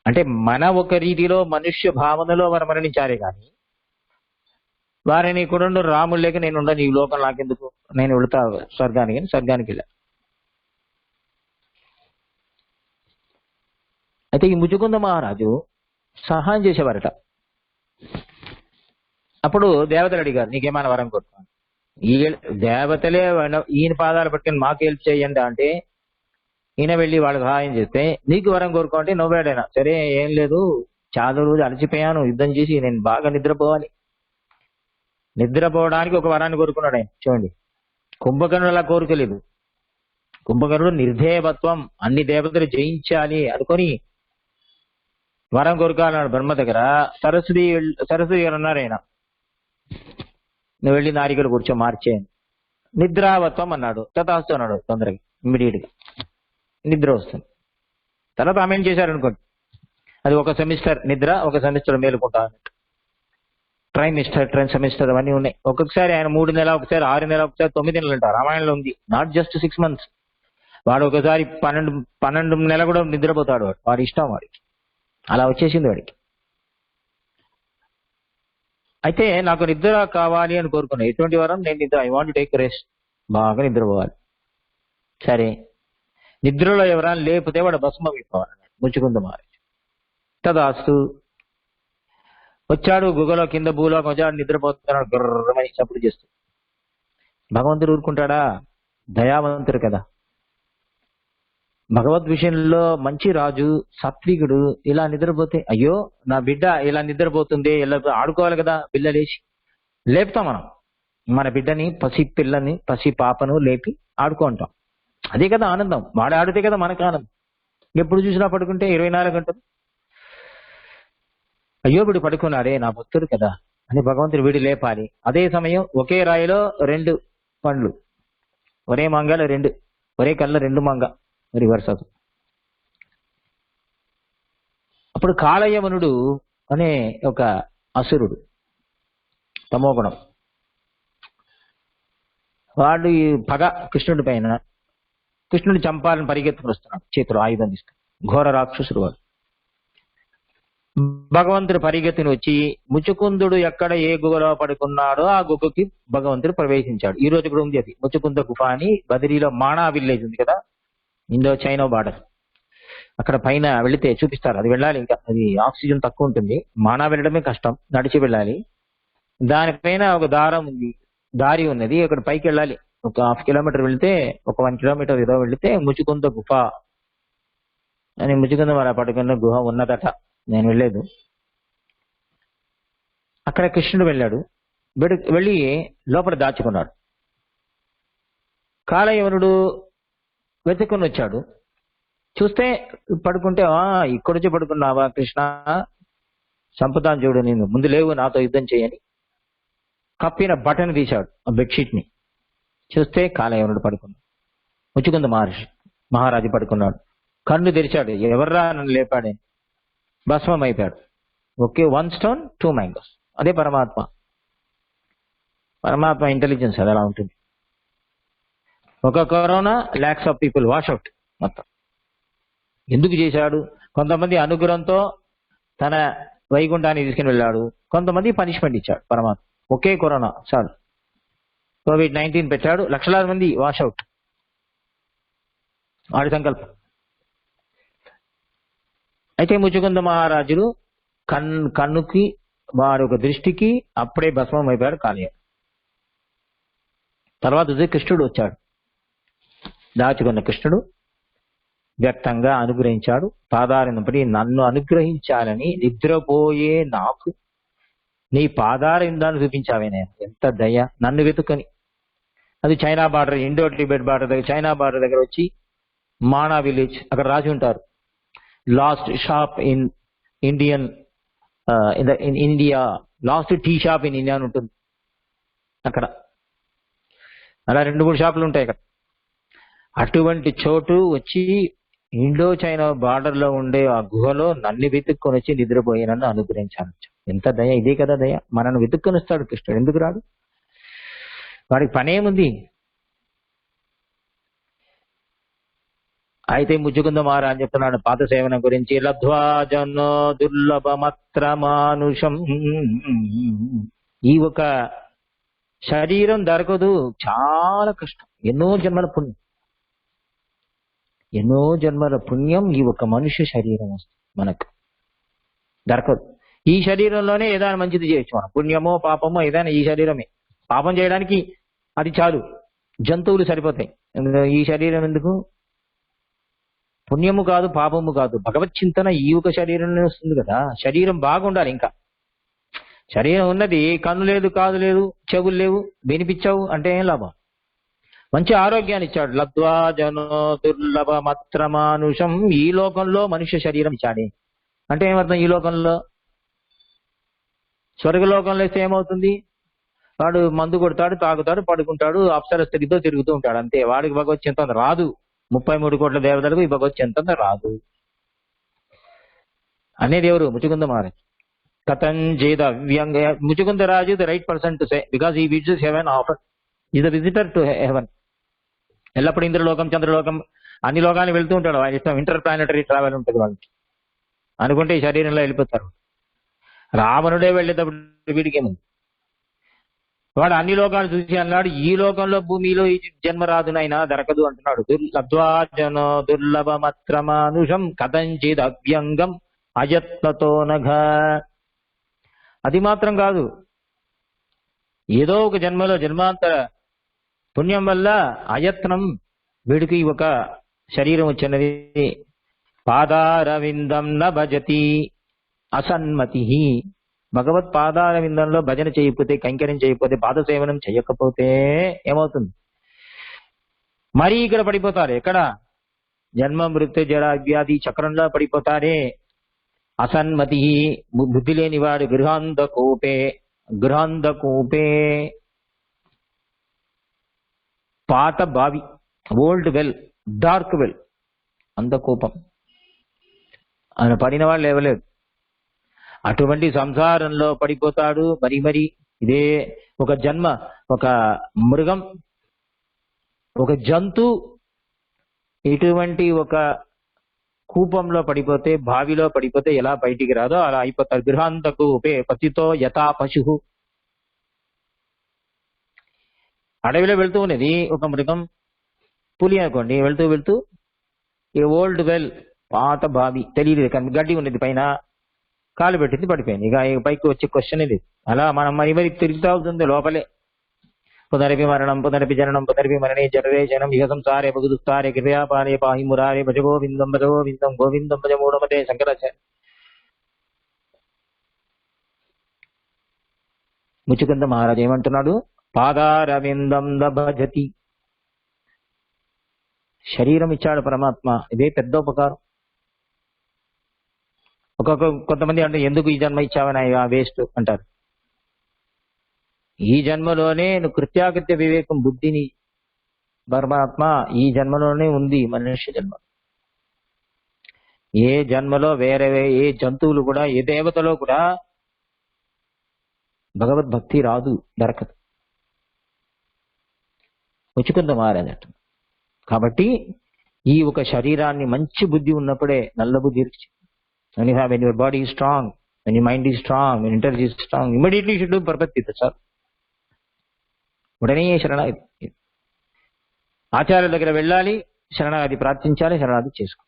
అంటే మన ఒక రీతిలో మనుష్య భావనలో వారు మరణించారే కానీ వారిని కూడా రాముడు లేక నేను ఉండను, ఈ లోకం నాకెందుకు, నేను వెళుతా స్వర్గానికి. స్వర్గానికి వెళ్ళా. అయితే ఈ ముచుకుంద మహారాజు సహాయం చేసేవారట. అప్పుడు దేవతలు అడిగారు, నీకేమైనా వరం కోరుకోండి. ఈ దేవతలే ఈయన పాదాలు పట్టుకుని మాకు హెల్ప్ చేయండి అంటే ఈయన వెళ్ళి వాళ్ళకి సహాయం చేస్తే నీకు వరం కోరుకోండి. నవ్వాడైనా సరే ఏం లేదు, చాలా రోజు అలసిపోయాను యుద్ధం చేసి, నేను బాగా నిద్రపోవాలి. నిద్రపోవడానికి ఒక వరాన్ని కోరుకున్నాడు ఆయన. చూడండి, కుంభకర్ణుడు అలా కోరుకోలేదు. కుంభకర్ణుడు నిర్ధేయత్వం, అన్ని దేవతలు జయించాలి అనుకొని వరం కోరుకోవాలన్నాడు బ్రహ్మ దగ్గర. సరస్వతి గారు అన్నారు ఆయన, నువ్వు వెళ్ళి నారికలు కూర్చో మార్చేయండి. నిద్రావత్వం అన్నాడు. తథాస్తు అన్నాడు తొందరగా, ఇమ్మీడియట్ గా నిద్ర వస్తుంది. తర్వాత ఆమె ఏం చేశారు అనుకోండి, అది ఒక సెమిస్టర్ నిద్ర, ఒక సెమిస్టర్ మేలుకుంటా అన్నట్టు. ట్రైన్ సెమిస్టర్ అవన్నీ ఉన్నాయి. ఒక్కొక్కసారి ఆయన 3 నెలలు, ఒకసారి 6 నెలలు, ఒకసారి 9 నెలలు అంటారు. రామాయణంలో ఉంది. Not just 6 months. వాడు ఒకసారి 12 నెలలు కూడా నిద్రపోతాడు. వాడి ఇష్టం వాడికి. అలా వచ్చేసింది వాడికి. అయితే నాకు నిద్ర కావాలి అని కోరుకున్నా. ఎటువంటి వరం? నేను నిద్ర, ఐ వాంట్ టేక్ రెస్ట్, బాగా నిద్రపోవాలి. సరే, నిద్రలో ఎవరైనా లేకపోతే వాడు భస్మం అయిపోవాలి. ముచ్చుకుంద మహారాజు తదాస్తు వచ్చాడు. గుగలో కింద భూలోకి వచ్చాడు, నిద్రపోతున్నాడు. గుర్రమని చప్పుడు చేస్తూ. భగవంతుడు ఊరుకుంటాడా? దయావంతుడు కదా. భగవద్ విషయంలో మంచి రాజు, సాత్వికుడు ఇలా నిద్రపోతే, అయ్యో నా బిడ్డ ఇలా నిద్రపోతుంది, ఇలా ఆడుకోవాలి కదా. బిడ్డ లేచి లేపుతాం మనం మన బిడ్డని, పసి పిల్లని, పసి పాపను లేపి ఆడుకుంటాం. అదే కదా ఆనందం. వాడు ఆడితే కదా మనకు ఆనందం. ఎప్పుడు చూసినా పడుకుంటే 24 గంటలు అయ్యో వీడు పడుకున్నాడే, నా భక్తుడు కదా అని భగవంతుడు వీడు లేపాలి. అదే సమయం ఒకే రాయిలో 2 పండ్లు, ఒరే మంగళ రెండు, ఒరే కళ్ళ రెండు మంగ, రివర్స్ అవుతుంది. అప్పుడు కాలయవనుడు అనే ఒక అసురుడు, తమోగుణం, వాడు ఈ పగ కృష్ణుడి పైన, కృష్ణుడి చంపాలని పరిగెత్తుకుని వస్తున్నాడు, చేతిలో ఆయుధం తీసుకుని. ఘోర రాక్షసుడు వాడు. భగవంతుడు పరిగెత్తుని వచ్చి ముచుకుందుడు ఎక్కడ ఏ గుహలో పడుకున్నాడో ఆ గుహకి భగవంతుడు ప్రవేశించాడు. ఈ రోజు కూడా ఉంది అది, ముచుకుంద గుహ అని. బదిరీలో మానా విలేజ్ ఉంది కదా, ఇండో చైనా బార్డర్, అక్కడ పైన వెళితే చూపిస్తారు. అది వెళ్ళాలి, ఇంకా అది ఆక్సిజన్ తక్కువ ఉంటుంది, మానా వెళ్ళడమే కష్టం, నడిచి వెళ్ళాలి. దానిపైన ఒక దారి ఉన్నది, అక్కడ పైకి వెళ్ళాలి. ఒక 1/2 కిలోమీటర్ వెళితే, ఒక 1 కిలోమీటర్ ఏదో వెళితే ముచుకుంద గుహ అని, ముచుకుంద మన పడుకున్న గుహ ఉన్నదట. నేను వెళ్ళలేదు. అక్కడ కృష్ణుడు వెళ్ళాడు, వెళ్ళి లోపల దాచుకున్నాడు. కాలయవనుడు వెతుక్కుని వచ్చాడు, చూస్తే పడుకుంటే, ఇక్కడొచ్చి పడుకున్నావా కృష్ణ, చంపుతాను చూడు నేను, ముందు లేవు నాతో యుద్ధం చేయని. కప్పిన బటన్ తీశాడు ఆ బెడ్షీట్ ని, చూస్తే కాలయవనుడు పడుకున్నాడు. ముచ్చుకుంద మహారాజు పడుకున్నాడు. కన్ను తెరిచాడు, ఎవర్రా నన్ను లేపాడని. భస్మం అయిపోయాడు. Okay, 1 stone 2 mangoes. అదే పరమాత్మ. పరమాత్మ ఇంటెలిజెన్స్ అది అలా ఉంటుంది. ఒక corona lakhs of people wash out మొత్తం. ఎందుకు చేశాడు? కొంతమంది అనుగ్రహంతో తన వైకుంఠాన్ని తీసుకుని వెళ్ళాడు, కొంతమంది పనిష్మెంట్ ఇచ్చాడు పరమాత్మ. ఒకే కరోనా చాలు, COVID-19 పెట్టాడు, లక్షలాది మంది వాష్ అవుట్. వాడి సంకల్పం. అయితే ముచుకుంద మహారాజులు కన్నుకి, వాడి ఒక దృష్టికి అప్పుడే భస్మం అయిపోయాడు కాళీయ. తర్వాత కృష్ణుడు వచ్చాడు. దాచుకున్న కృష్ణుడు వ్యక్తంగా అనుగ్రహించాడు. పాదాలను పడి నన్ను అనుగ్రహించాలని నిద్రపోయే నాకు నీ పాదారిందాన్ని చూపించావే, నేను ఎంత దయ, నన్ను వెతుక్కని. అది China border, Indo Tibet border దగ్గర, చైనా బార్డర్ దగ్గర వచ్చి మానా విలేజ్, అక్కడ రాసి ఉంటారు, last shop in Indian in India, last tea shop in India అని ఉంటుంది అక్కడ. అలా 2-3 షాపులు ఉంటాయి అక్కడ. అటువంటి చోటు వచ్చి ఇండో చైనా బార్డర్ లో ఉండే ఆ గుహలో నన్ను వెతుక్కొని వచ్చి నిద్రపోయి నన్ను అనుగ్రహించాను. ఎంత దయ, ఇదే కదా దయ. మనల్ని వెతుక్కొని వస్తాడు కృష్ణుడు, ఎందుకు రాడు? వాడికి పనేముంది? అయితే ముచ్చుకుంద మహారాజు చెప్తున్నాడు పాద సేవన గురించి. లబ్ధ్వా జనో దుర్లభమత్ర మానుషం. ఈ ఒక శరీరం దొరకదు, చాలా కష్టం, ఎన్నో జన్మల పుణ్యం, ఎన్నో జన్మల పుణ్యం ఈ ఒక మనుష్య శరీరం వస్తుంది మనకు, దొరకదు. ఈ శరీరంలోనే ఏదైనా మంచిది చేయొచ్చు మనం, పుణ్యమో పాపమో ఏదైనా ఈ శరీరమే. పాపం చేయడానికి అది చాలు, జంతువులు సరిపోతాయి, ఈ శరీరం ఎందుకు? పుణ్యము కాదు, పాపము కాదు, భగవత్ చింతన ఈ ఒక శరీరంలో వస్తుంది కదా. శరీరం బాగుండాలి. ఇంకా శరీరం ఉన్నది, కన్ను లేదు, కాదు లేదు, చెవులు లేవు, వినిపించావు అంటే ఏం లాభం? మంచి ఆరోగ్యాన్ని ఇచ్చాడు. లబ్ధ్వా జనో దుర్లభమత్ర మానుషం. ఈ లోకంలో మనుష్య శరీరం ఇచ్చాడే అంటే ఏమర్థం? ఈ లోకంలో, స్వర్గలోకంలో ఇస్తే ఏమవుతుంది? వాడు మందు కొడతాడు, తాగుతాడు, పడుకుంటాడు, అప్సర స్థితితో తిరుగుతూ ఉంటాడు, అంతే. వాడికి భగవత్ చింతన రాదు. 33 కోట్ల దేవతలకు ఈ భగవత్ చింతన రాదు అనేది ఎవరు? ముచుకుంద మహారాజ్. కథంచేద అవ్యంగ. ముచుకుంద రాజు the right person to say, because he visits heaven ఆఫర్, is the visitor to heaven. ఎల్లప్పుడు ఇంద్రలోకం, చంద్రలోకం, అన్ని లోకాలు వెళ్తూ ఉంటాడు. ఆయన ఇష్టం, ఇంటర్ ప్లానెటరీ ట్రావెల్ ఉంటుంది వాళ్ళకి. అనుకుంటే ఈ శరీరంలో వెళ్ళిపోతారు. రావణుడే వెళ్ళేటప్పుడు వీడికి ఏముంది? వాడు అన్ని లోకాలు చూసి అన్నాడు, ఈ లోకంలో భూమిలో ఈ జన్మ రాదు నాయనా, దొరకదు అంటున్నాడు. లబ్ధ్వా జనో దుర్లభమత్ర మానుషం కథంచిద్ అవ్యంగం అయత్నతో నఘ. అది మాత్రం కాదు, ఏదో ఒక జన్మలో జన్మాంతర పుణ్యం వల్ల అయత్నం వీడికి ఒక శరీరం వచ్చినది. పాదారవిందం న భజతి అసన్మతి. భగవత్ పాదాల విందంలో భజన చేయకపోతే, కైంకర్యం చేయకపోతే, పాదసేవనం చేయకపోతే ఏమవుతుంది? మరీ ఇక్కడ పడిపోతారు. ఎక్కడ? జన్మ మృత్యు జర వ్యాధి చక్రంలో పడిపోతారే. అసన్మతి, బుద్ధి లేనివాడు. గృహాంధకూపే. పాత బావి, ఓల్డ్ వెల్, డార్క్ వెల్, అంత కోపం. ఆయన పడిన వాళ్ళు లేవలేడు. అటువంటి సంసారంలో పడిపోతాడు. మరి ఇదే ఒక జన్మ, ఒక మృగం, ఒక జంతు ఇటువంటి ఒక కూపంలో పడిపోతే, బావిలో పడిపోతే ఎలా బయటికి రాదో అలా అయిపోతారు. గృహాంతకు ఉపే పతితో యథా పశు. అడవిలో వెళ్తూ ఉన్నది ఒక మృగం, పులి అనుకోండి, వెళ్తూ వెళ్తూ ఏ ఓల్డ్ వెల్, పాత బావి, తెలియదు గడ్డి ఉన్నది పైన, కాలు పెట్టింది, పడిపోయింది. ఇక పైకి వచ్చే క్వశ్చన్ ఇది. అలా మనం మరి తిరుగుతూ అవుతుంది లోపలే. పునరపి మరణం పునరపి జననం పునరపి మరణే జనరేశనం ఇహ సంసారే బహుదుస్తారే కృపయాపాలే పాహి మురారే భజ గోవిందం భజ గోవిందం గోవిందం భజ మూఢమతే. శంకరాచార్య ముచ్చుకుంద మహారాజు ఏమంటున్నాడు? పాదారవిందం భజతి. శరీరం ఇచ్చాడు పరమాత్మ, ఇదే పెద్ద ఉపకారం. కొంతమంది అంటే ఎందుకు ఈ జన్మ ఇచ్చావని వేస్ట్ అంటారు. ఈ జన్మలోనే నువ్వు కృత్యాకృత్య వివేకం బుద్ధిని పరమాత్మ ఈ జన్మలోనే ఉంది. మనుష్య జన్మ, ఏ జన్మలో వేరే ఏ జంతువులు కూడా, ఏ దేవతలో కూడా భగవద్భక్తి రాదు, దొరకదు. ముచ్చుకుంద మహారాజ్ అంట. కాబట్టి ఈ ఒక శరీరాన్ని మంచి బుద్ధి ఉన్నప్పుడే, నల్ల బుద్ధి when your body is strong, when your mind is strong, when intelligence is strong, immediately you should do parapatti. That's all. ఉడనే శరణాగతి. ఆచార్యుల దగ్గర వెళ్ళాలి, శరణాగతి ప్రార్థించాలి, శరణాగతి చేసుకో.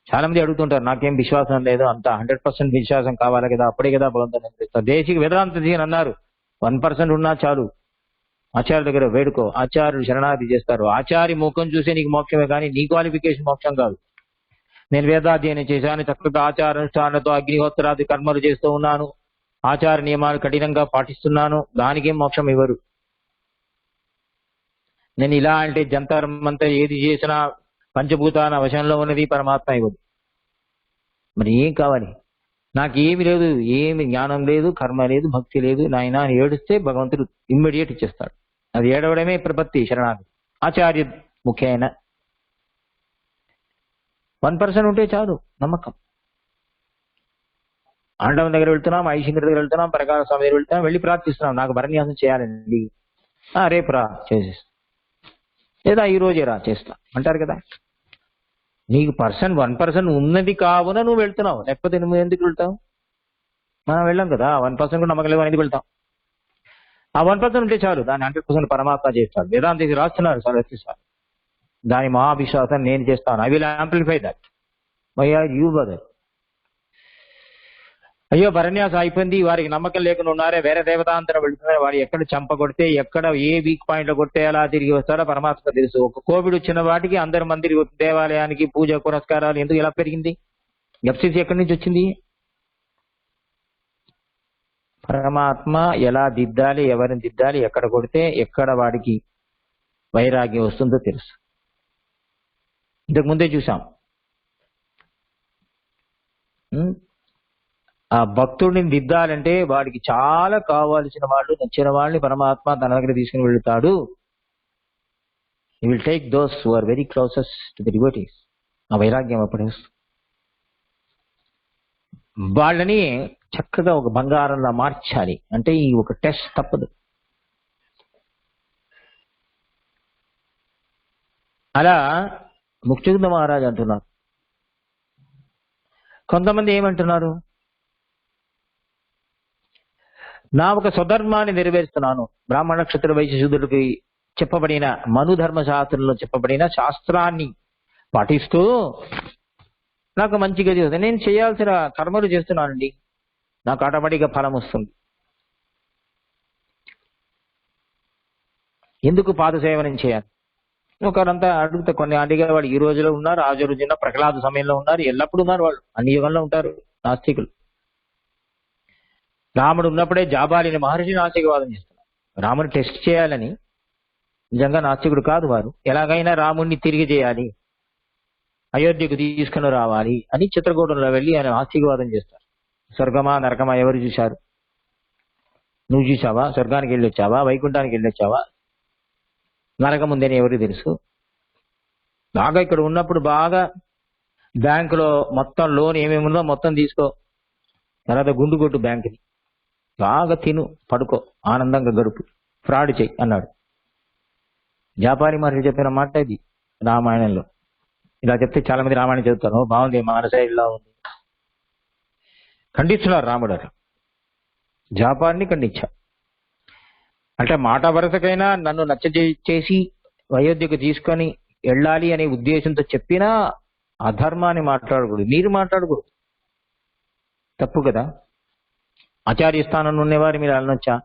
చాలా మంది అడుగుతుంటారు, నాకేం విశ్వాసం లేదు, అంత 100% విశ్వాసం కావాలి కదా, అప్పుడే కదా భగవంతుని అనిపిస్తారు. దేశిక వేదాంత జీవన్ అన్నారు 1% ఉన్నా చాలు, ఆచార్యుల దగ్గర వేడుకో, ఆచార్యులు శరణాగతి చేస్తారు. ఆచార్య ముఖం చూసే నీకు మోక్షమే కానీ నీ క్వాలిఫికేషన్ మోక్షం కాదు. నేను వేదాధ్యయనం చేశాను, చక్కగా ఆచారానుష్ఠానంతో అగ్నిహోత్రాది కర్మలు చేస్తూ ఉన్నాను, ఆచార నియమాలు కఠినంగా పాటిస్తున్నాను, దానికేం మోక్షం ఇవ్వరు. నేను ఇలా అంటే జంతర్మంతా ఏది చేసినా పంచభూతాల వశంలో ఉన్నది పరమాత్మ ఇవ్వదు. మరి ఏం కావాలి? నాకు ఏమి లేదు, ఏమి జ్ఞానం లేదు, కర్మ లేదు, భక్తి లేదు, నాయన అని ఏడిస్తే భగవంతుడు ఇమ్మీడియట్ ఇచ్చేస్తాడు. అది ఏడవడమే ప్రపత్తి, శరణాగతి. ఆచార్య ముఖ్యమైన 1% ఉంటే చాలు, నమ్మకం. ఆండవం దగ్గర వెళ్తున్నాం, ఐశంకర్ దగ్గర వెళ్తున్నాం, ప్రకాశ స్వామి దగ్గర వెళ్తున్నాం, వెళ్ళి ప్రార్థిస్తున్నాం, నాకు భరణ్యాసం చేయాలండి, రేపు రా చేసేస్తా, లేదా ఈ రోజే రా చేస్తా అంటారు కదా. నీకు 1% ఉన్నది కావున నువ్వు వెళ్తున్నావు, లేకపోతే నువ్వు ఎందుకు వెళ్తావు? మనం వెళ్ళాం కదా, 1% కూడా నమ్మకం లేవు అనేది వెళ్తాం. ఆ 1% ఉంటే చాలు, దాన్ని 100% పరమాత్మ చేస్తాడు. వేదాంతి రాస్తున్నారు సార్, దాని మహావిశ్వాసం నేను చేస్తాను. I will amplify that. Why are you brother? అయ్యో భరణ్యాసం అయిపోయింది, వారికి నమ్మకం లేకుండా ఉన్నారే, వేరే దేవతాంతరం వెళ్తున్నారు, వారు ఎక్కడ చంప కొడితే, ఎక్కడ ఏ వీక్ పాయింట్ లో కొడితే ఎలా తిరిగి వస్తారో పరమాత్మ తెలుసు. ఒక కోవిడ్ వచ్చిన వాటికి అందరి మందిరి దేవాలయానికి పూజ పురస్కారాలు ఎందుకు ఎలా పెరిగింది? ఎఫ్సిసి ఎక్కడి నుంచి వచ్చింది? పరమాత్మ ఎలా దిద్దాలి, ఎవరిని దిద్దాలి, ఎక్కడ కొడితే ఎక్కడ వాడికి వైరాగ్యం వస్తుందో తెలుసు. ఇంతకు ముందే చూసాం. ఆ భక్తుడిని దిద్దాలంటే వాడికి చాలా కావాల్సిన వాళ్ళు, నచ్చిన వాళ్ళని పరమాత్మ తన దగ్గర తీసుకుని వెళ్తాడు. He will take those who are very closest to the devotees. ఆ వైరాగ్యం అప్పుడు వాళ్ళని చక్కగా ఒక బంగారంలా మార్చాలి. అంటే ఈ ఒక టెస్ట్ తప్పదు. అలా ముక్తిగుంద మహారాజు అంటున్నారు. కొంతమంది ఏమంటున్నారు, నా ఒక స్వధర్మాన్ని నెరవేరుస్తున్నాను, బ్రాహ్మణ క్షత్ర వైశ్య శూద్రుడికి చెప్పబడిన మనుధర్మ శాస్త్రంలో చెప్పబడిన శాస్త్రాన్ని పాటిస్తూ నాకు మంచిగా చేస్తుంది, నేను చేయాల్సిన కర్మలు చేస్తున్నానండి, నాకు ఆటోమేటిక్గా ఫలం వస్తుంది. ఎందుకు పాదసేవనం చేయాలి? ఒకరంతా అడుగుతా, కొన్ని అడిగేవాడు ఈ రోజులో ఉన్నారు, ఆ రోజున ప్రహ్లాద సమయంలో ఉన్నారు, ఎల్లప్పుడూ ఉన్నారు, వాళ్ళు అన్ని యుగంలో ఉంటారు నాస్తికులు. రాముడు ఉన్నప్పుడే జాబాలిని మహర్షి నాస్తికవాదం చేస్తున్నారు. రాముని టెస్ట్ చేయాలని, నిజంగా నాస్తికుడు కాదు వారు. ఎలాగైనా రాముడిని తిరిగి చేయాలి, అయోధ్యకు తీసుకుని రావాలి అని చిత్రకూటంలో వెళ్ళి ఆయన నాస్తికవాదం చేస్తారు. స్వర్గమా నరకమా ఎవరు చూశారు? నువ్వు చూసావా? స్వర్గానికి వెళ్ళొచ్చావా? వైకుంఠానికి వెళ్ళొచ్చావా? నరకం ఉందని ఎవరికి తెలుసు? బాగా ఇక్కడ ఉన్నప్పుడు బాగా బ్యాంకులో మొత్తం లోన్ ఏమేమి ఉందో మొత్తం తీసుకో, తర్వాత గుండు కొట్టు బ్యాంకుని, బాగా తిను, పడుకో, ఆనందంగా గడుపు, ఫ్రాడ్ చెయ్యి అన్నాడు. జాపారి మహర్షి చెప్పిన మాట ఇది రామాయణంలో. ఇలా చెప్తే చాలా మంది రామాయణం చదువుతారు, బాగుంది మన సైడ్లో ఉంది, ఖండిస్తున్నారు రాముడు. అట్లా జాపాన్ని ఖండించా. అంటే మాట వరుసకైనా నన్ను చేసి అయోధ్యకు తీసుకొని వెళ్ళాలి అనే ఉద్దేశంతో చెప్పినా అధర్మాన్ని మాట్లాడకూడదు, మీరు మాట్లాడకూడదు, తప్పు కదా. ఆచార్య స్థానంలో ఉండేవారు మీరు అనొచ్చా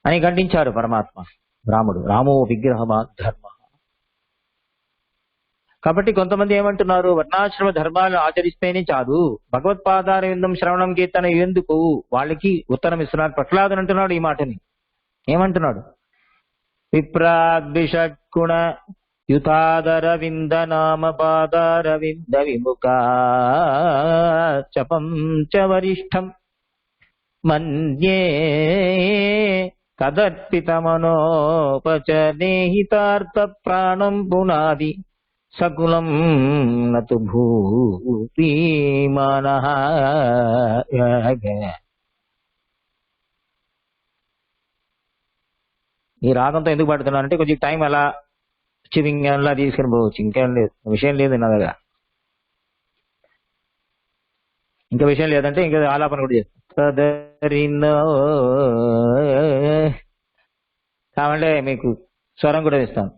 అని ఖండించాడు పరమాత్మ రాముడు. రామో విగ్రహమా ధర్మ. కాబట్టి కొంతమంది ఏమంటున్నారు, వర్ణాశ్రమ ధర్మాలు ఆచరిస్తేనే చాలు, భగవత్పాదార విందం శ్రవణం కీర్తన ఎందుకు? వాళ్ళకి ఉత్తరం ఇస్తున్నారు. ప్రహ్లాదుని అంటున్నాడు ఈ మాటని. ఏమంటున్నాడు? విప్రాద్విషట్గుణ యుతాదర వింద నామ పాదార వింద విముఖా చపం చ వరిష్టం మన్యే తదర్పితమనోపచనేహితార్థ ప్రాణం పునాది సకులం నతు భూతిమానః. ఈ రాగంతో ఎందుకు పడుతున్నానంటే కొంచెం టైం అలా చివింగ్ అలా తీసుకుని పోవచ్చు, ఇంకేం లేదు, విషయం లేదు నా దగ్గర. ఇంకా విషయం లేదంటే ఇంకా ఆలాపన కూడా చేస్తాను కావాలంటే మీకు స్వరం కూడా ఇస్తాను.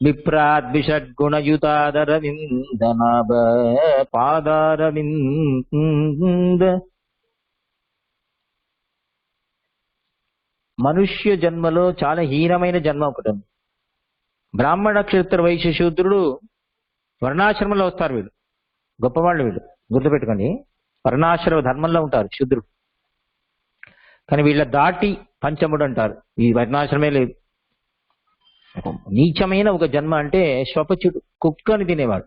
విప్రాద్విషడ్గుణయుతాదర విందనాభ పాదార వింద. మనుష్య జన్మలో చాలా హీనమైన జన్మ ఒకటి ఉంది. బ్రాహ్మణ క్షత్ర వైశ్య శూద్రుడు వర్ణాశ్రమంలో వస్తారు. వీళ్ళు గొప్పవాళ్ళు, వీళ్ళు గుర్తుపెట్టుకోండి, వర్ణాశ్రమ ధర్మంలో ఉంటారు శూద్రుడు. కానీ వీళ్ళ దాటి పంచముడు అంటారు, ఈ వర్ణాశ్రమే లేదు. నీచమైన ఒక జన్మ అంటే శ్వపచుడు, కుక్కని తినేవాడు.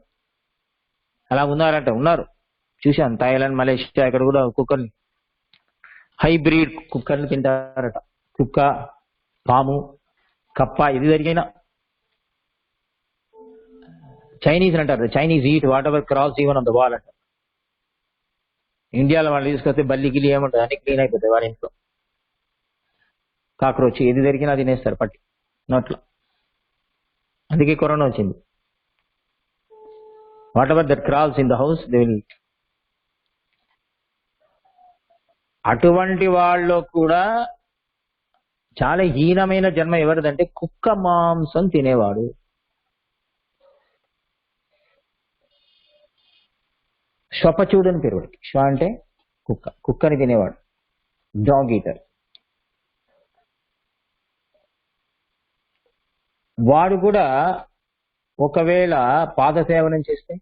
అలా ఉన్నారంట, ఉన్నారు, చూశాను. థాయిలాండ్, మలేషియా ఇక్కడ కూడా కుక్కర్ని, హైబ్రిడ్ కుక్కర్ని తింటారట. కుక్క, పాము, కప్ప ఇది జరిగిన చైనీస్ అంటారు. Chinese eat what ever cross even on the wall అంటారు. ఇండియాలో వాళ్ళు తీసుకొస్తే బల్లి గిల్లి ఏముంటుంది, అన్ని క్లీన్ అయిపోతాయి వాళ్ళ ఇంట్లో. కాక్రోచ్ ఏది దొరికినా తినేస్తారు పట్టి నోట్లో. అందుకే కరోనా వచ్చింది. What ever that crawls in the house they will eat. అటువంటి వాళ్ళు కూడా చాలా హీనమైన జన్మ ఎవరిదంటే కుక్క మాంసం తినేవాడు. శ్వపచూడు అని పేరు వాడికి. శ్వ అంటే కుక్క, కుక్కని తినేవాడు, డాగ్ ఈటర్. వాడు కూడా ఒకవేళ పాదసేవనం చేస్తే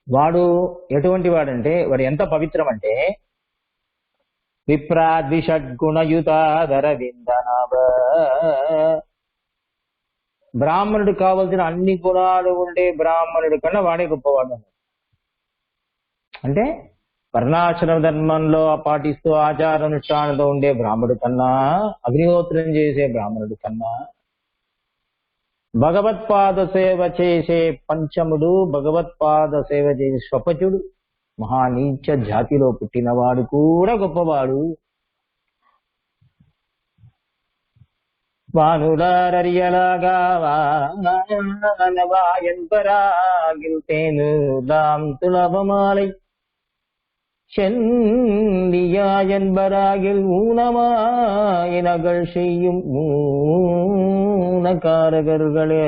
వాడు ఎటువంటి వాడంటే, వాడు ఎంత పవిత్రం అంటే విప్రాద్విషడ్గుణయుతాదర విందనాభ. బ్రాహ్మణుడు కావలసిన అన్ని గుణాలు ఉండే బ్రాహ్మణుడి కన్నా వాడే గొప్పవాడు. అంటే వర్ణాశ్రమ ధర్మంలో పాటిస్తూ ఆచారానుష్ఠానంతో ఉండే బ్రాహ్మణుడి కన్నా, అగ్నిహోత్రం చేసే బ్రాహ్మణుడి కన్నా, భగవత్పాద సేవ చేసే పంచముడు, భగవత్పాద సేవ చేసే స్వపచుడు, మహానీచ జాతిలో పుట్టినవాడు కూడా గొప్పవాడు. வானுலாரியலாகா என்பராகில் தேனுலாம் துளபமாலை செந்தியா என்பராகில் ஊனமாயினகள் செய்யும் ஊனக்காரகர்களே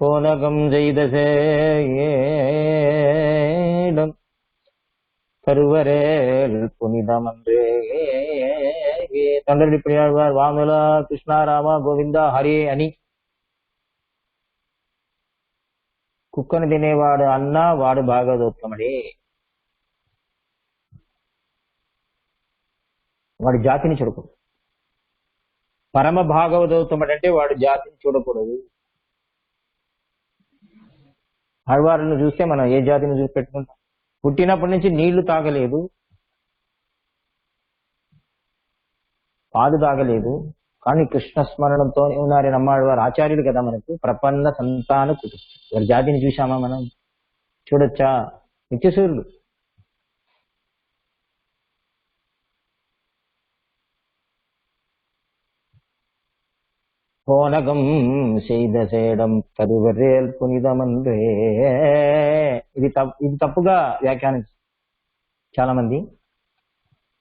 போலகம் செய்த சேடம் கருவரேல் புனிதமன்றே. తండ్రి ప్రియాళ్వార్ వాముల కృష్ణారామ గోవింద హరి అని కుక్కను తినేవాడు అన్నా వాడు భాగవతోత్తముడే. వాడి జాతిని చూడకూడదు. పరమ భాగవతోత్తముడు అంటే వాడు జాతిని చూడకూడదు. ఆళ్వారులను చూస్తే మనం ఏ జాతిని చూసి పెట్టుకుంటాం? పుట్టినప్పటి నుంచి నీళ్లు తాగలేదు, పాలు తాగలేదు, కానీ కృష్ణ స్మరణతో ఉన్నారని నమ్మాడు వారు ఆచార్యులు కదా మనకు. ప్రపన్న సంతాన కుటు వారి జాతిని చూశామా మనం? చూడొచ్చా? నిత్యసూరుడు. పోనగం செய்தసేడం కరువరేల్ పునిదమందే. ఇది తప్పుగా వ్యాఖ్యానం చాలా మంది.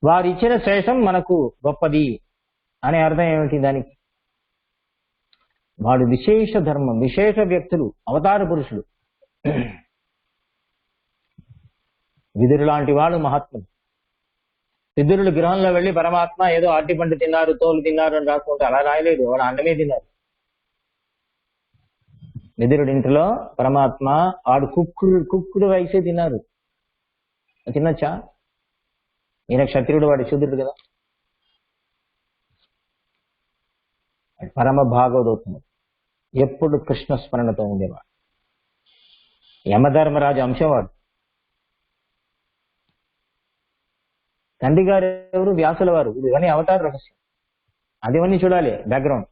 వారు ఇచ్చిన శేషం మనకు గొప్పది అనే అర్థం ఏమిటి దానికి? వాడు విశేష ధర్మం, విశేష వ్యక్తులు, అవతార పురుషులు. విదురు లాంటి వాడు మహాత్ముడు. విదురుడు గృహంలో వెళ్ళి పరమాత్మ ఏదో అరటి పండు తిన్నారు, తోలు తిన్నారు అని రాసుకుంటే అలా రాయలేదు, వాడు అన్నమే తిన్నారు. విదురుడి ఇంటిలో పరమాత్మ వాడు కుక్కుడు రైసే తిన్నారు. తినొచ్చా? ఈయన క్షత్రియుడు, వాడి శూద్రుడు కదా. పరమ భాగవతోత్తముడు, ఎప్పుడు కృష్ణ స్మరణతో ఉండేవాడు. యమధర్మరాజు అంశం వాడు. తండ్రి గారు ఎవరు? వ్యాసుల వారు. ఇవన్నీ అవతార రహస్యం, అదివన్నీ చూడాలి బ్యాక్గ్రౌండ్.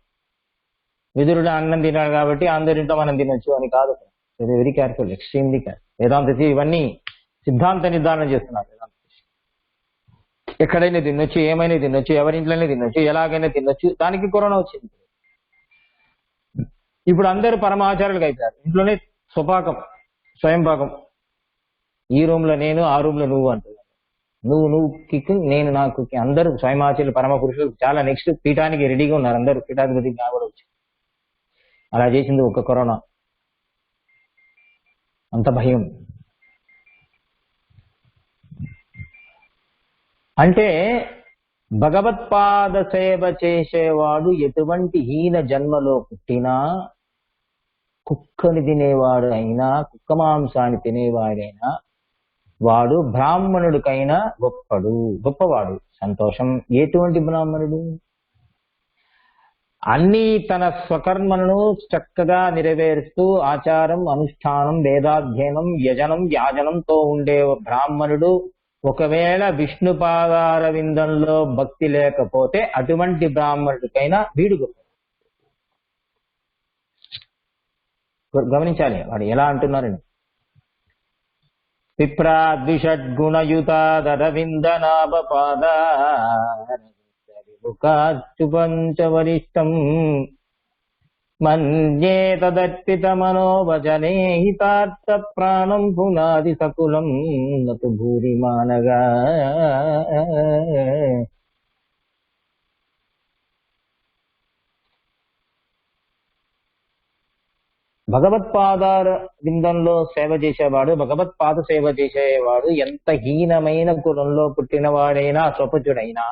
విదురుడు అన్నం తిన్నాడు కాబట్టి అందరింట్లో మనం తినొచ్చు అని కాదు. Very careful, extremely careful. Vedanta ఇవన్నీ సిద్ధాంత నిర్ధారణ చేస్తున్నారు. ఎక్కడైనా తినొచ్చు, ఏమైనా తినొచ్చు, ఎవరింట్లోనే తినొచ్చు, ఎలాగైనా తినొచ్చు. దానికి కరోనా వచ్చింది. ఇప్పుడు అందరూ పరమాచార్యులుగా అయిపోయారు. ఇంట్లోనే స్వయం పాకం. ఈ రూమ్ లో నేను, ఆ రూమ్ లో నువ్వు అంటున్నాను. నువ్వు కిక్, నేను నా కుక్. అందరూ స్వయమాచార్యులు, పరమ పురుషులు. చాలా నెక్స్ట్ పీఠానికి రెడీగా ఉన్నారు అందరూ. పీఠాధిపతికి కూడా వచ్చి అలా చేసింది ఒక కరోనా. అంత భయం. అంటే భగవత్పాద సేవ చేసేవాడు ఎటువంటి హీన జన్మలో పుట్టినా, కుక్కని తినేవాడు అయినా, కుక్క మాంసాన్ని తినేవాడైనా, వాడు బ్రాహ్మణుడికైనా గొప్పవాడు. సంతోషం. ఎటువంటి బ్రాహ్మణుడు? అన్ని తన స్వకర్మలను చక్కగా నెరవేరుస్తూ ఆచారం, అనుష్ఠానం, వేదాధ్యయనం, యజనం, యాజనంతో ఉండే బ్రాహ్మణుడు ఒకవేళ విష్ణు పాదారవిందంలో భక్తి లేకపోతే అటువంటి బ్రాహ్మణుడికైనా వీడు గొప్ప. గమనించాలి వాడు ఎలా అంటున్నారని. విప్రాద్విషడ్గుణయుతాదరవిందనాభపాదాచుపంచవరిష్టం మన్యే తదర్పిత మనోవచనే హితార్థ ప్రాణం పునాది సకులం నతు భూరిమానగా. భగవత్పాదార విందంలో సేవ చేసేవాడు, భగవత్పాద సేవ చేసేవాడు ఎంత హీనమైన కులంలో పుట్టినవాడైనా, స్వపచుడైనా,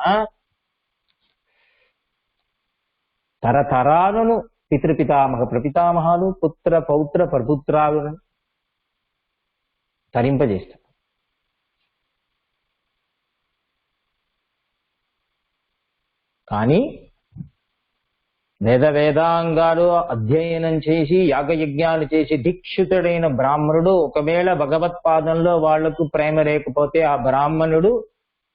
తరతరాలను పితృపితామహ ప్రపితామహాలు, పుత్ర పౌత్ర ప్రపుత్రాలను తరింపజేస్తాడు. కానీ వేదాంగాలు అధ్యయనం చేసి యాగయజ్ఞాలు చేసి దీక్షితుడైన బ్రాహ్మణుడు ఒకవేళ భగవత్పాదంలో వాళ్లకు ప్రేమ లేకపోతే ఆ బ్రాహ్మణుడు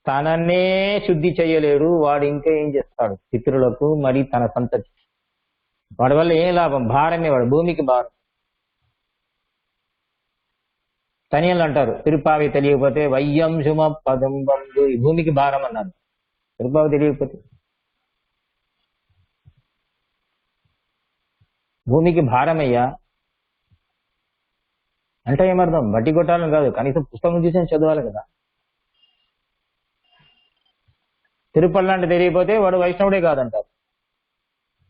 తననే శుద్ధి చేయలేడు. వాడు ఇంకా ఏం చేస్తాడు? పితరులకు మరి తన సంతతి. వాడి వల్ల ఏం లాభం? భారమే. వాడు భూమికి భారం. తనియలు అంటారు తిరుపావి తెలియకపోతే వయ్యం శుమ పదం బంధు. ఈ భూమికి భారం అన్నారు. తిరుపావి తెలియకపోతే భూమికి భారమయ్యా అంటే ఏమర్థం? బట్టి కొట్టాలని కాదు, కనీసం పుస్తకం చూసి చదవాలి కదా. తిరుపల్లాంటి తెలియకపోతే వాడు వైష్ణవుడే కాదంటారు.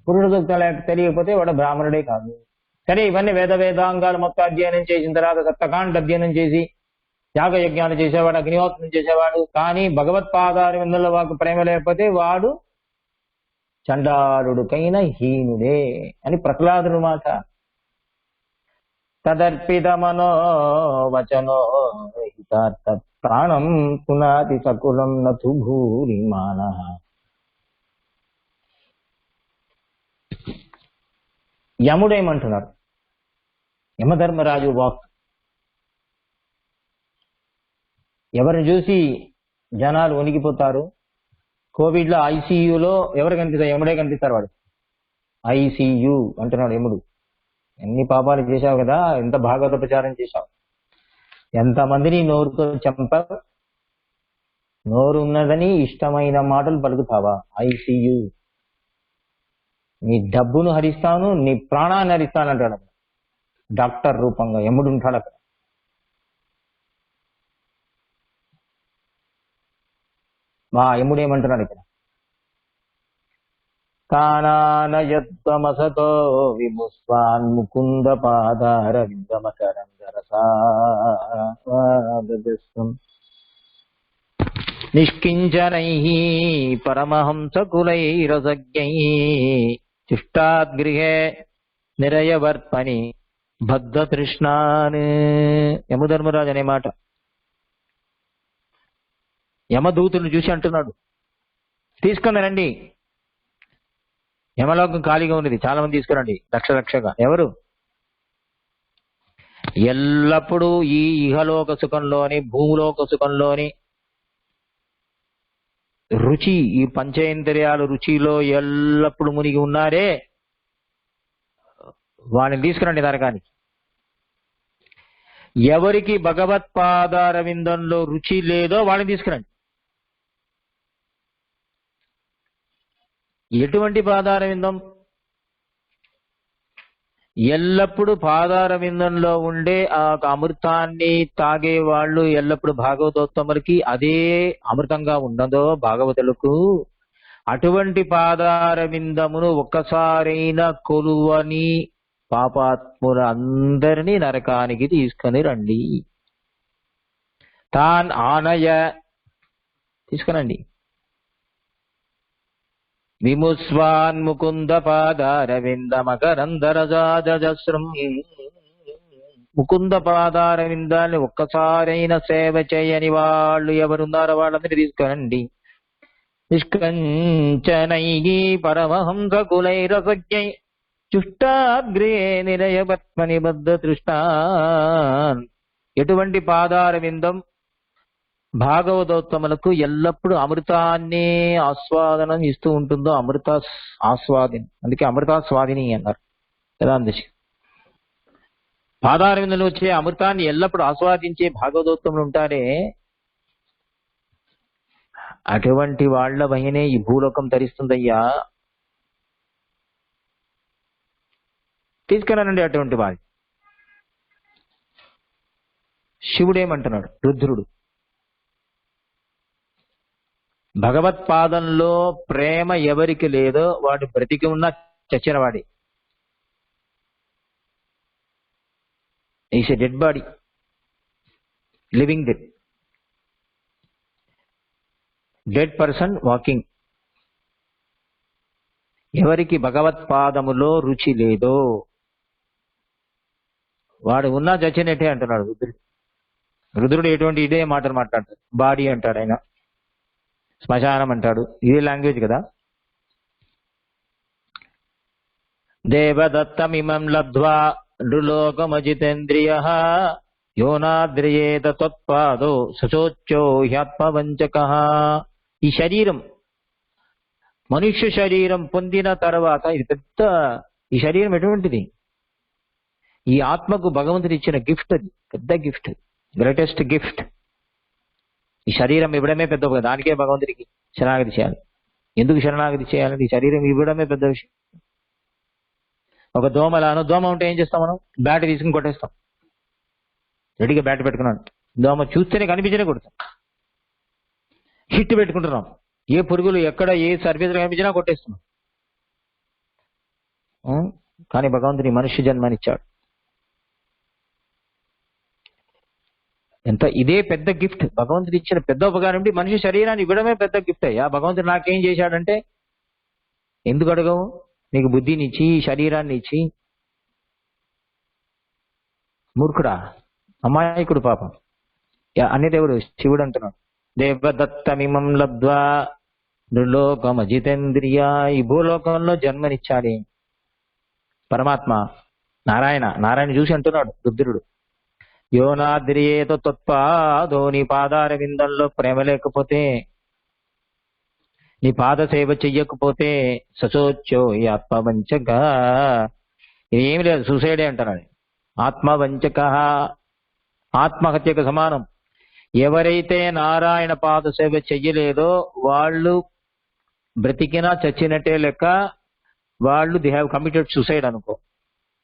పురుడు సూక్తం తెలియకపోతే వాడు బ్రాహ్మణుడే కాదు. సరే, ఇవన్నీ వేదాంగాలు మొత్తం అధ్యయనం చేసిన తర్వాత సప్తకాండ అధ్యయనం చేసి యాగయజ్ఞాలు చేసేవాడు, అగ్నిహోత్రం చేసేవాడు. కానీ భగవత్పాదార విందులో వాకు ప్రేమ లేకపోతే వాడు చండాలుడికైన హీనుడే అని ప్రహ్లాదుడు మాట. తదర్పిత మనోవచనో హితార్థ ప్రాణం పునాది సకులం నతు భూరిమాన. యముడేమంటున్నారు? యమధర్మరాజు వాక్. ఎవరిని చూసి జనాలు వణికిపోతారు? కోవిడ్ లో ఐసీయూలో ఎవరు కనిపిస్తారు? యముడే కనిపిస్తారు. వాడు ఐసీయూ అంటున్నాడు యముడు. ఎన్ని పాపాలు చేశావు కదా, ఎంత భాగవత ప్రచారం చేశావు, ఎంతమందిని నోరుతో చంపావు, నోరు ఉన్నదని ఇష్టమైన మాటలు పలుకుతావా? ఐసీయూ. నీ డబ్బును హరిస్తాను, నీ ప్రాణాన్ని హరిస్తాను అంటాడు డాక్టర్ రూపంగా యముడు ఉంటాడు అక్కడ. మా యముడు ఏమంటున్నాడు ఇక్కడ? కానానయత్వమసతో విముస్వాన్ ముకుంద పాదార విందమకరందరసాదస్వం నిష్కించనైః పరమహంసకులైరసజ్ఞైః చుష్టాద్గృహే నిరయవర్పణి బద్ధతృష్ణాన్. యమధర్మరాజు అనే మాట యమదూతులను చూసి అంటున్నాడు, తీసుకుని రండి, యమలోకం ఖాళీగా ఉన్నది, చాలా మంది తీసుకురండి, లక్షగా. ఎవరు? ఎల్లప్పుడూ ఈ ఇహలోక సుఖంలోని, భూలోక సుఖంలోని రుచి, ఈ పంచేంద్రియాలు రుచిలో ఎల్లప్పుడు మునిగి ఉన్నారే, వాడిని తీసుకురండి నరకానికి. ఎవరికి భగవత్పాదార విందంలో రుచి లేదో వాడిని తీసుకురండి. ఎటువంటి పాదార విందం? ఎల్లప్పుడు పాదార విందంలో ఉండే ఆ అమృతాన్ని తాగే వాళ్ళు ఎల్లప్పుడు భాగవతోత్తములకి అదే అమృతంగా ఉన్నదో భాగవతులకు, అటువంటి పాదార విందమును ఒక్కసారైనా కొలువని పాపాత్ముల అందరినీ నరకానికి తీసుకొని రండి. తాన్ ఆనయ, తీసుకురండి. విముస్వాన్ ముకుంద పాదారవింద మకరందరజాజస్రం. ముకుంద పాదారవిందాన్ని ఒక్కసారైన సేవ చేయని వాళ్ళు ఎవరున్నారో వాళ్ళందరినీ తీసుకురండి. నిష్కంచనై పరమహంస కులైరసజ్ఞై చుష్టాగ్రే నిరయపత్మని బద్ధ తృష్ణాన్. ఎటువంటి పాదార విందం భాగవతోత్తములకు ఎల్లప్పుడూ అమృతాన్నే ఆస్వాదనం ఇస్తూ ఉంటుందో, అమృత ఆస్వాదిని, అందుకే అమృతాస్వాదిని అన్నారు వేదాంతశి. పాదార విందులో వచ్చే అమృతాన్ని ఎల్లప్పుడు ఆస్వాదించే భాగవతోత్తములు ఉంటారే, అటువంటి వాళ్ళ వహినే ఈ భూలోకం తరిస్తుందయ్యా. తీసుకురానండి అటువంటి వాళ్ళు. శివుడేమంటున్నాడు? రుద్రుడు భగవత్పాదంలో ప్రేమ ఎవరికి లేదో వాడు బ్రతికి ఉన్న చచ్చినవాడి. Is a dead body, living dead, dead person walking. ఎవరికి భగవత్పాదములో రుచి లేదో వాడు ఉన్నా చచ్చినట్టే అంటున్నాడు రుద్రుడు. రుద్రుడు ఎటువంటి ఇదే మాటలు మాట్లాడతాడు. బాడీ అంటాడు ఆయన, శ్మశానం అంటాడు, ఇదే లాంగ్వేజ్ కదా. దేవదత్తమిమం లబ్ధ్వా నృలోకమజితేంద్రియః యోనాద్రియేత త్వత్పాదో సచోచ్యో హ్యాత్మవంచకః. ఈ శరీరం, మనుష్య శరీరం పొందిన తర్వాత ఇది పెద్ద, ఈ శరీరం ఎటువంటిది? ఈ ఆత్మకు భగవంతుడు ఇచ్చిన గిఫ్ట్, అది పెద్ద గిఫ్ట్, గ్రేటెస్ట్ గిఫ్ట్. ఈ శరీరం ఇవ్వడమే పెద్ద, దానికే భగవంతుడికి శరణాగతి చేయాలి. ఎందుకు శరణాగతి చేయాలంటే ఈ శరీరం ఇవ్వడమే పెద్ద విషయం. ఒక దోమలాను, దోమ ఉంటే ఏం చేస్తాం మనం? బ్యాట్ తీసుకుని కొట్టేస్తాం. రెడీగా బ్యాట్ పెట్టుకున్నాను, దోమ చూస్తేనే కనిపించనే కొడతాం. హిట్ పెట్టుకుంటున్నాం, ఏ పురుగులు ఎక్కడ ఏ సర్ఫేస్ కనిపించినా కొట్టేస్తున్నాం. కానీ భగవంతుని మనుష్య జన్మనిచ్చాడు. ఎంత ఇదే పెద్ద గిఫ్ట్, భగవంతుడు ఇచ్చిన పెద్ద ఉపకారం. మనిషి శరీరాన్ని ఇవ్వడమే పెద్ద గిఫ్ట్ అయ్యా. భగవంతుడు నాకేం చేశాడంటే, ఎందుకు అడగవు? నీకు బుద్ధిని ఇచ్చి, శరీరాన్ని ఇచ్చి. మూర్ఖుడా, అమాయకుడు పాపం. అన్ని దేవుడు శివుడు అంటున్నాడు, దేవదత్తమిమం లబ్ధ్వా నృలోకమజితేంద్రియ. ఈ భూలోకంలో జన్మనిచ్చాలి పరమాత్మ నారాయణ. నారాయణ చూసి అంటున్నాడు రుద్రుడు, యోనాద్రియేత తత్పాదో, నీ పాదార విందంలో ప్రేమ లేకపోతే, నీ పాద సేవ చెయ్యకపోతే, సచోచ్యో ఈ ఆత్మవంచక, ఏమి లేదు, సూసైడే అంటారు. ఆత్మవంచక, ఆత్మహత్యకు సమానం. ఎవరైతే నారాయణ పాద సేవ చెయ్యలేదో వాళ్ళు బ్రతికినా చచ్చినట్టే లెక్క. వాళ్ళు దే హ్యావ్ కమిటెడ్ సూసైడ్ అనుకో.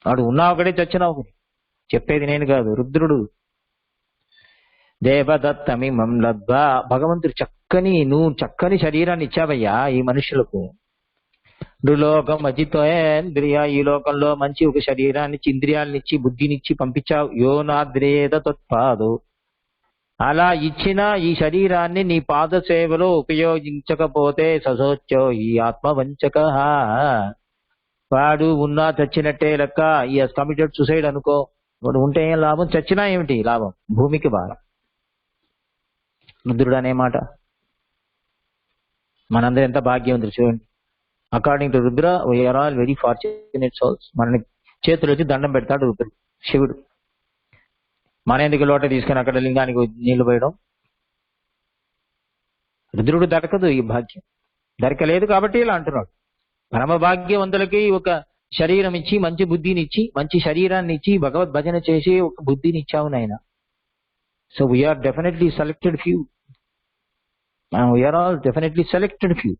వాడు ఉన్నా ఒకడే, చచ్చినా ఒకటి. చెప్పేది నేను కాదు, రుద్రుడు. దేవదత్తమిమం లబ్ధ్వా, భగవంతుడు నువ్వు చక్కని శరీరాన్ని ఇచ్చావయ్యా ఈ మనుషులకు. నృలోకం అజితేంద్రియ, ఈ లోకంలో మంచి ఒక శరీరాన్ని ఇచ్చి, ఇంద్రియాలనిచ్చి, బుద్ధినిచ్చి పంపించావు. యోనాద్రేద తత్పాదు, అలా ఇచ్చిన ఈ శరీరాన్ని నీ పాద సేవలో ఉపయోగించకపోతే, సశోచ్యో ఈ ఆత్మవంచక, వాడు ఉన్నా చచ్చినట్టే లెక్క. ఈ కమిటెడ్ సూసైడ్ అనుకో. వాడు ఉంటే ఏం లాభం, చచ్చినా ఏమిటి లాభం, భూమికి భారం. రుద్రుడు అనే మాట. మనందరూ ఎంత భాగ్యవంతులు చూడండి. According to Rudra we're all very fortunate souls. మనని చేతులు వచ్చి దండం పెడతాడు రుద్రుడు, శివుడు. మన ఎందుకు లోట తీసుకుని అక్కడ లింగానికి నీళ్లు పోయడం? రుద్రుడు దొరకదు ఈ భాగ్యం, దొరకలేదు కాబట్టి ఇలా అంటున్నాడు. పరమ భాగ్యవంతులకి ఒక శరీరం ఇచ్చి, మంచి బుద్ధిని ఇచ్చి, మంచి శరీరాన్ని ఇచ్చి, భగవద్ భజన చేసి ఒక బుద్ధిని ఇచ్చావు నాయన. So we are definitely selected few. We are all definitely selected few.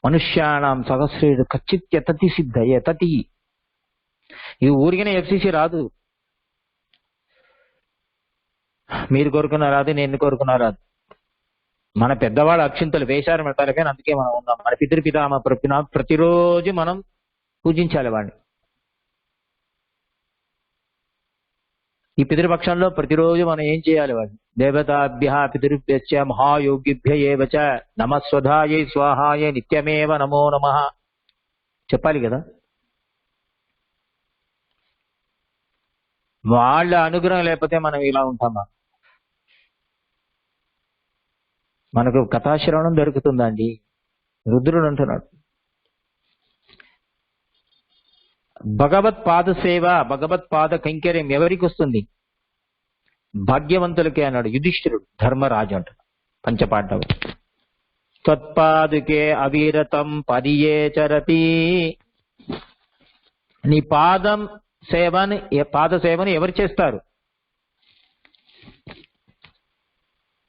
మనుష్యాణం సహస్రేడు కచ్చిత్ యతతి సిద్ధ యతతి. ఇది ఊరికనే ఎఫ్సిసి రాదు. మీరు కోరుకున్నా రాదు, నేను కోరుకున్నా రాదు. మన పెద్దవాళ్ళు అక్షింతలు వేశారు మన తలపైన, అందుకే మనం ఉన్నాం. మన పితృపితామ ప్రతిరోజు మనం పూజించాలి వాడిని. ఈ పితృపక్షంలో ప్రతిరోజు మనం ఏం చేయాలి వాడిని? దేవతాభ్య పితృభ్యశ్చ మహాయోగిభ్య ఏవచ నమస్వధాయై స్వాహాయ నిత్యమేవ నమో నమః చెప్పాలి కదా. వాళ్ళ అనుగ్రహం లేకపోతే మనం ఇలా ఉంటామా? మనకు కథాశ్రవణం దొరుకుతుందండి. రుద్రుడు అంటున్నాడు, భగవత్పాద సేవ, భగవత్పాద కైంకర్యం ఎవరికి వస్తుంది? భాగ్యవంతులకే అన్నాడు యుధిష్ఠిరుడు. ధర్మరాజు అంటున్నాడు పంచపాండవులు. త్వత్పాదుకే అవిరతం పర్యేచరతి. నీ పాద సేవని ఎవరు చేస్తారు?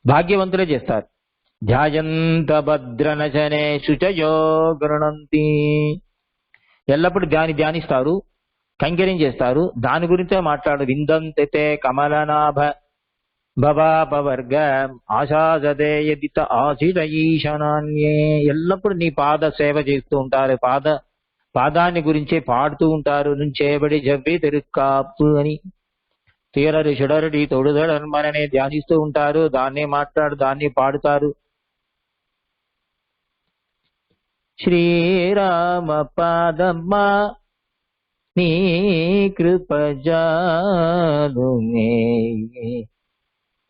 భాగ్యవంతులే చేస్తారు. ధ్యాయంత భద్రనశనే శుచయో గృణంతి. ఎల్లప్పుడు ధ్యానిస్తారు, కైంకర్యం చేస్తారు, దాని గురించే మాట్లాడు. విందంతే కమలనాభ భవాపవర్గ ఆశాజదే యదిత ఆశిత ఈశనాన్యే. ఎల్లప్పుడు నీ పాద సేవ చేస్తూ ఉంటారు, పాదాన్ని గురించే పాడుతూ ఉంటారు. నుంచేబడి జవ్వి తెరుక్కాపు అని తీరరు షుడరుడి తొడుదడమననే ధ్యానిస్తూ ఉంటారు, దాన్నే దాన్ని పాడుతారు. శ్రీరామ పాదమ్మా నీ కృపజాలు.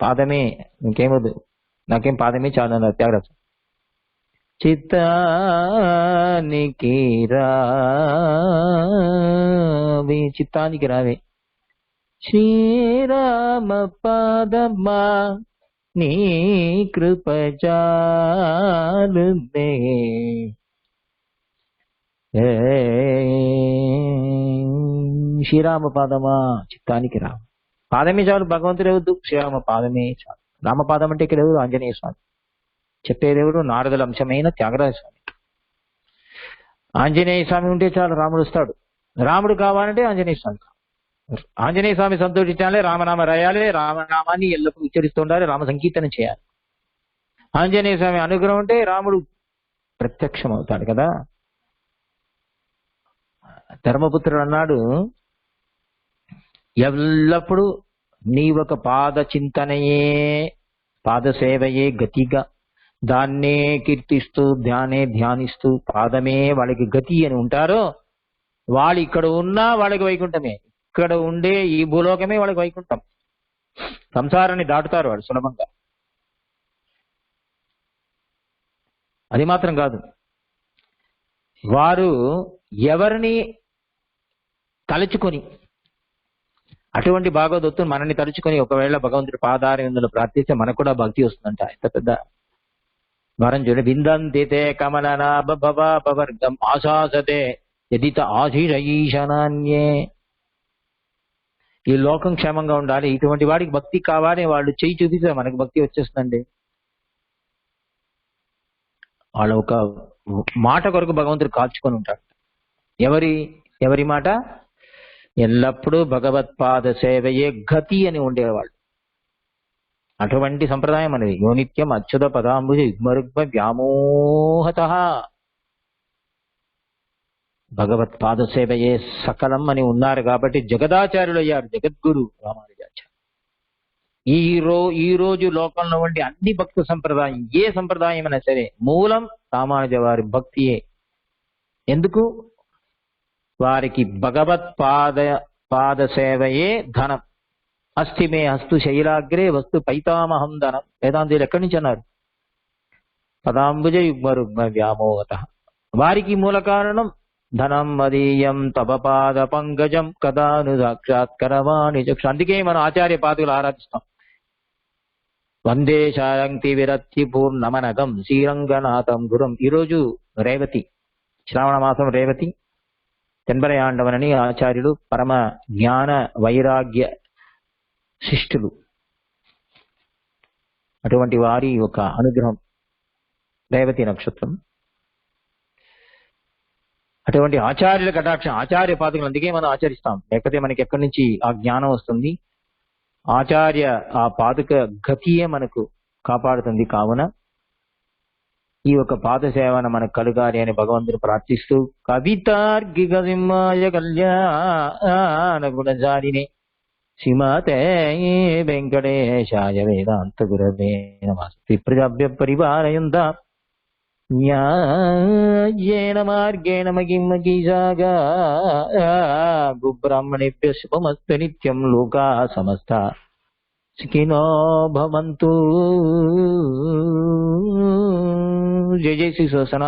పాదమే, ఇంకేమొద్దు, నాకేం పాదమే చాలు అన్నారు త్యాగరాజు. చిత్తానికి రావే, చిత్తానికి రావే శ్రీరామ పాదమ్మా నీ కృపజాలు. శ్రీరామ పాదమా, చిత్తానికి రామ. పాదమే చాలు, భగవంతుడు ఎవరు? శ్రీరామ పాదమే చాలు. రామపాదం అంటే ఇక్కడ ఎవరు? ఆంజనేయ స్వామి. చెప్పేదేవుడు నారదుల అంశమైన త్యాగరాజ స్వామి. ఆంజనేయ స్వామి ఉంటే చాలు, రాముడు వస్తాడు. రాముడు కావాలంటే ఆంజనేయ స్వామి. ఆంజనేయ స్వామి సంతోషించాలి, రామనామ రాయాలి, రామనామాన్ని ఎల్లప్పుడూ ఉచ్చరిస్తూ ఉండాలి, రామ సంకీర్తన చేయాలి. ఆంజనేయ స్వామి అనుగ్రహం ఉంటే రాముడు ప్రత్యక్షం అవుతాడు కదా. ధర్మపుత్రుడు అన్నాడు, ఎల్లప్పుడూ నీ ఒక పాద చింతనయే, పాద సేవయే గతిగా, దాన్నే కీర్తిస్తూ ధ్యానిస్తూ పాదమే వాళ్ళకి గతి అని ఉంటారో, వాళ్ళు ఇక్కడ ఉన్నా వాళ్ళకి వైకుంఠమే, ఇక్కడ ఉండే ఈ భూలోకమే వాళ్ళకి వైకుంఠం. సంసారాన్ని దాటుతారు వాడు సులభంగా. అది మాత్రం కాదు, వారు ఎవరిని తలుచుకొని అటువంటి భాగవతత్వం మనల్ని తలుచుకొని ఒకవేళ భగవంతుడి పాదారవిందులు ప్రార్థిస్తే మనకు కూడా భక్తి వస్తుందంట. ఇంత పెద్ద వరం చూడండి. విందంతి తే కమలనాభవర్గం ఆశాసతే యదిత ఆశీషయీశనాన్యే. ఈ లోకం క్షేమంగా ఉండాలి, ఇటువంటి వాడికి భక్తి కావాలి, వాళ్ళు చెయ్యి చూపిస్తే మనకు భక్తి వచ్చేస్తుందండి. వాళ్ళ ఒక మాట కొరకు భగవంతుడు కాల్చుకొని ఉంటాడు. ఎవరి మాట? ఎల్లప్పుడూ భగవత్పాద సేవయే గతి అని ఉండేవాళ్ళు. అటువంటి సంప్రదాయం అనేది. యోనిత్యం అచ్యుత పదాంబుజ యుగ్మరుగ్మ వ్యామోహత భగవత్పాద సేవయే సకలం అని ఉన్నారు కాబట్టి జగదాచార్యులు అయ్యారు. జగద్గురు రామానుజాచార్య. ఈ రోజు లోకంలో ఉండే అన్ని భక్త సంప్రదాయం, ఏ సంప్రదాయం అయినా సరే మూలం రామానుజ వారి భక్తియే. ఎందుకు? వారికి భగవత్పాద సేవయే ధనం. అస్థి మే హస్తు శైలాగ్రే వస్తు పైతామహం ధనం. వేదాంతులు ఎక్కడి నుంచి అన్నారు? పదాంబుజ యుగ్మరుగ్మ వ్యామోహత. వారికి మూల కారణం ధనం మదీయం తవ పాద పంకజం కదాను సాక్షాత్కరవాణి చక్షు. అందుకే మనం ఆచార్య పాదులు ఆరాధిస్తాం. వందే శాంతి విరక్తి పూర్ణమనగం శ్రీరంగనాథం గురం. ఈరోజు రేవతి, శ్రావణ మాసం రేవతి, తెన్బరయాండవనని ఆచార్యులు పరమ జ్ఞాన వైరాగ్య శిష్టులు. అటువంటి వారి ఒక అనుగ్రహం రేవతి నక్షత్రం. అటువంటి ఆచార్యుల కటాక్షం, ఆచార్య పాదులు అందుకే మనం ఆచరిస్తాం. లేకపోతే మనకి ఎక్కడి నుంచి ఆ జ్ఞానం వస్తుంది? ఆచార్య ఆ పాదుక గతియే మనకు కాపాడుతుంది. కావున ఈ యొక్క పాద సేవన మనకు కలుగాలి అని భగవంతుని ప్రార్థిస్తూ కవితార్కిక సింహాయ కళ్యాణ గుణజాలినే శ్రీమతే వెంకటేశాయ వేదాంత గురవే నమస్తే. ప్రజాభ్య పరిపాలయంతా న్యాయేన మార్గేణ మహిం మహిషాగా గోబ్రాహ్మణేభ్యో శుభమస్తు నిత్యం. లోకా సమస్తా సుఖినో భవంతు. జై జై శ్రీ సుదర్శన.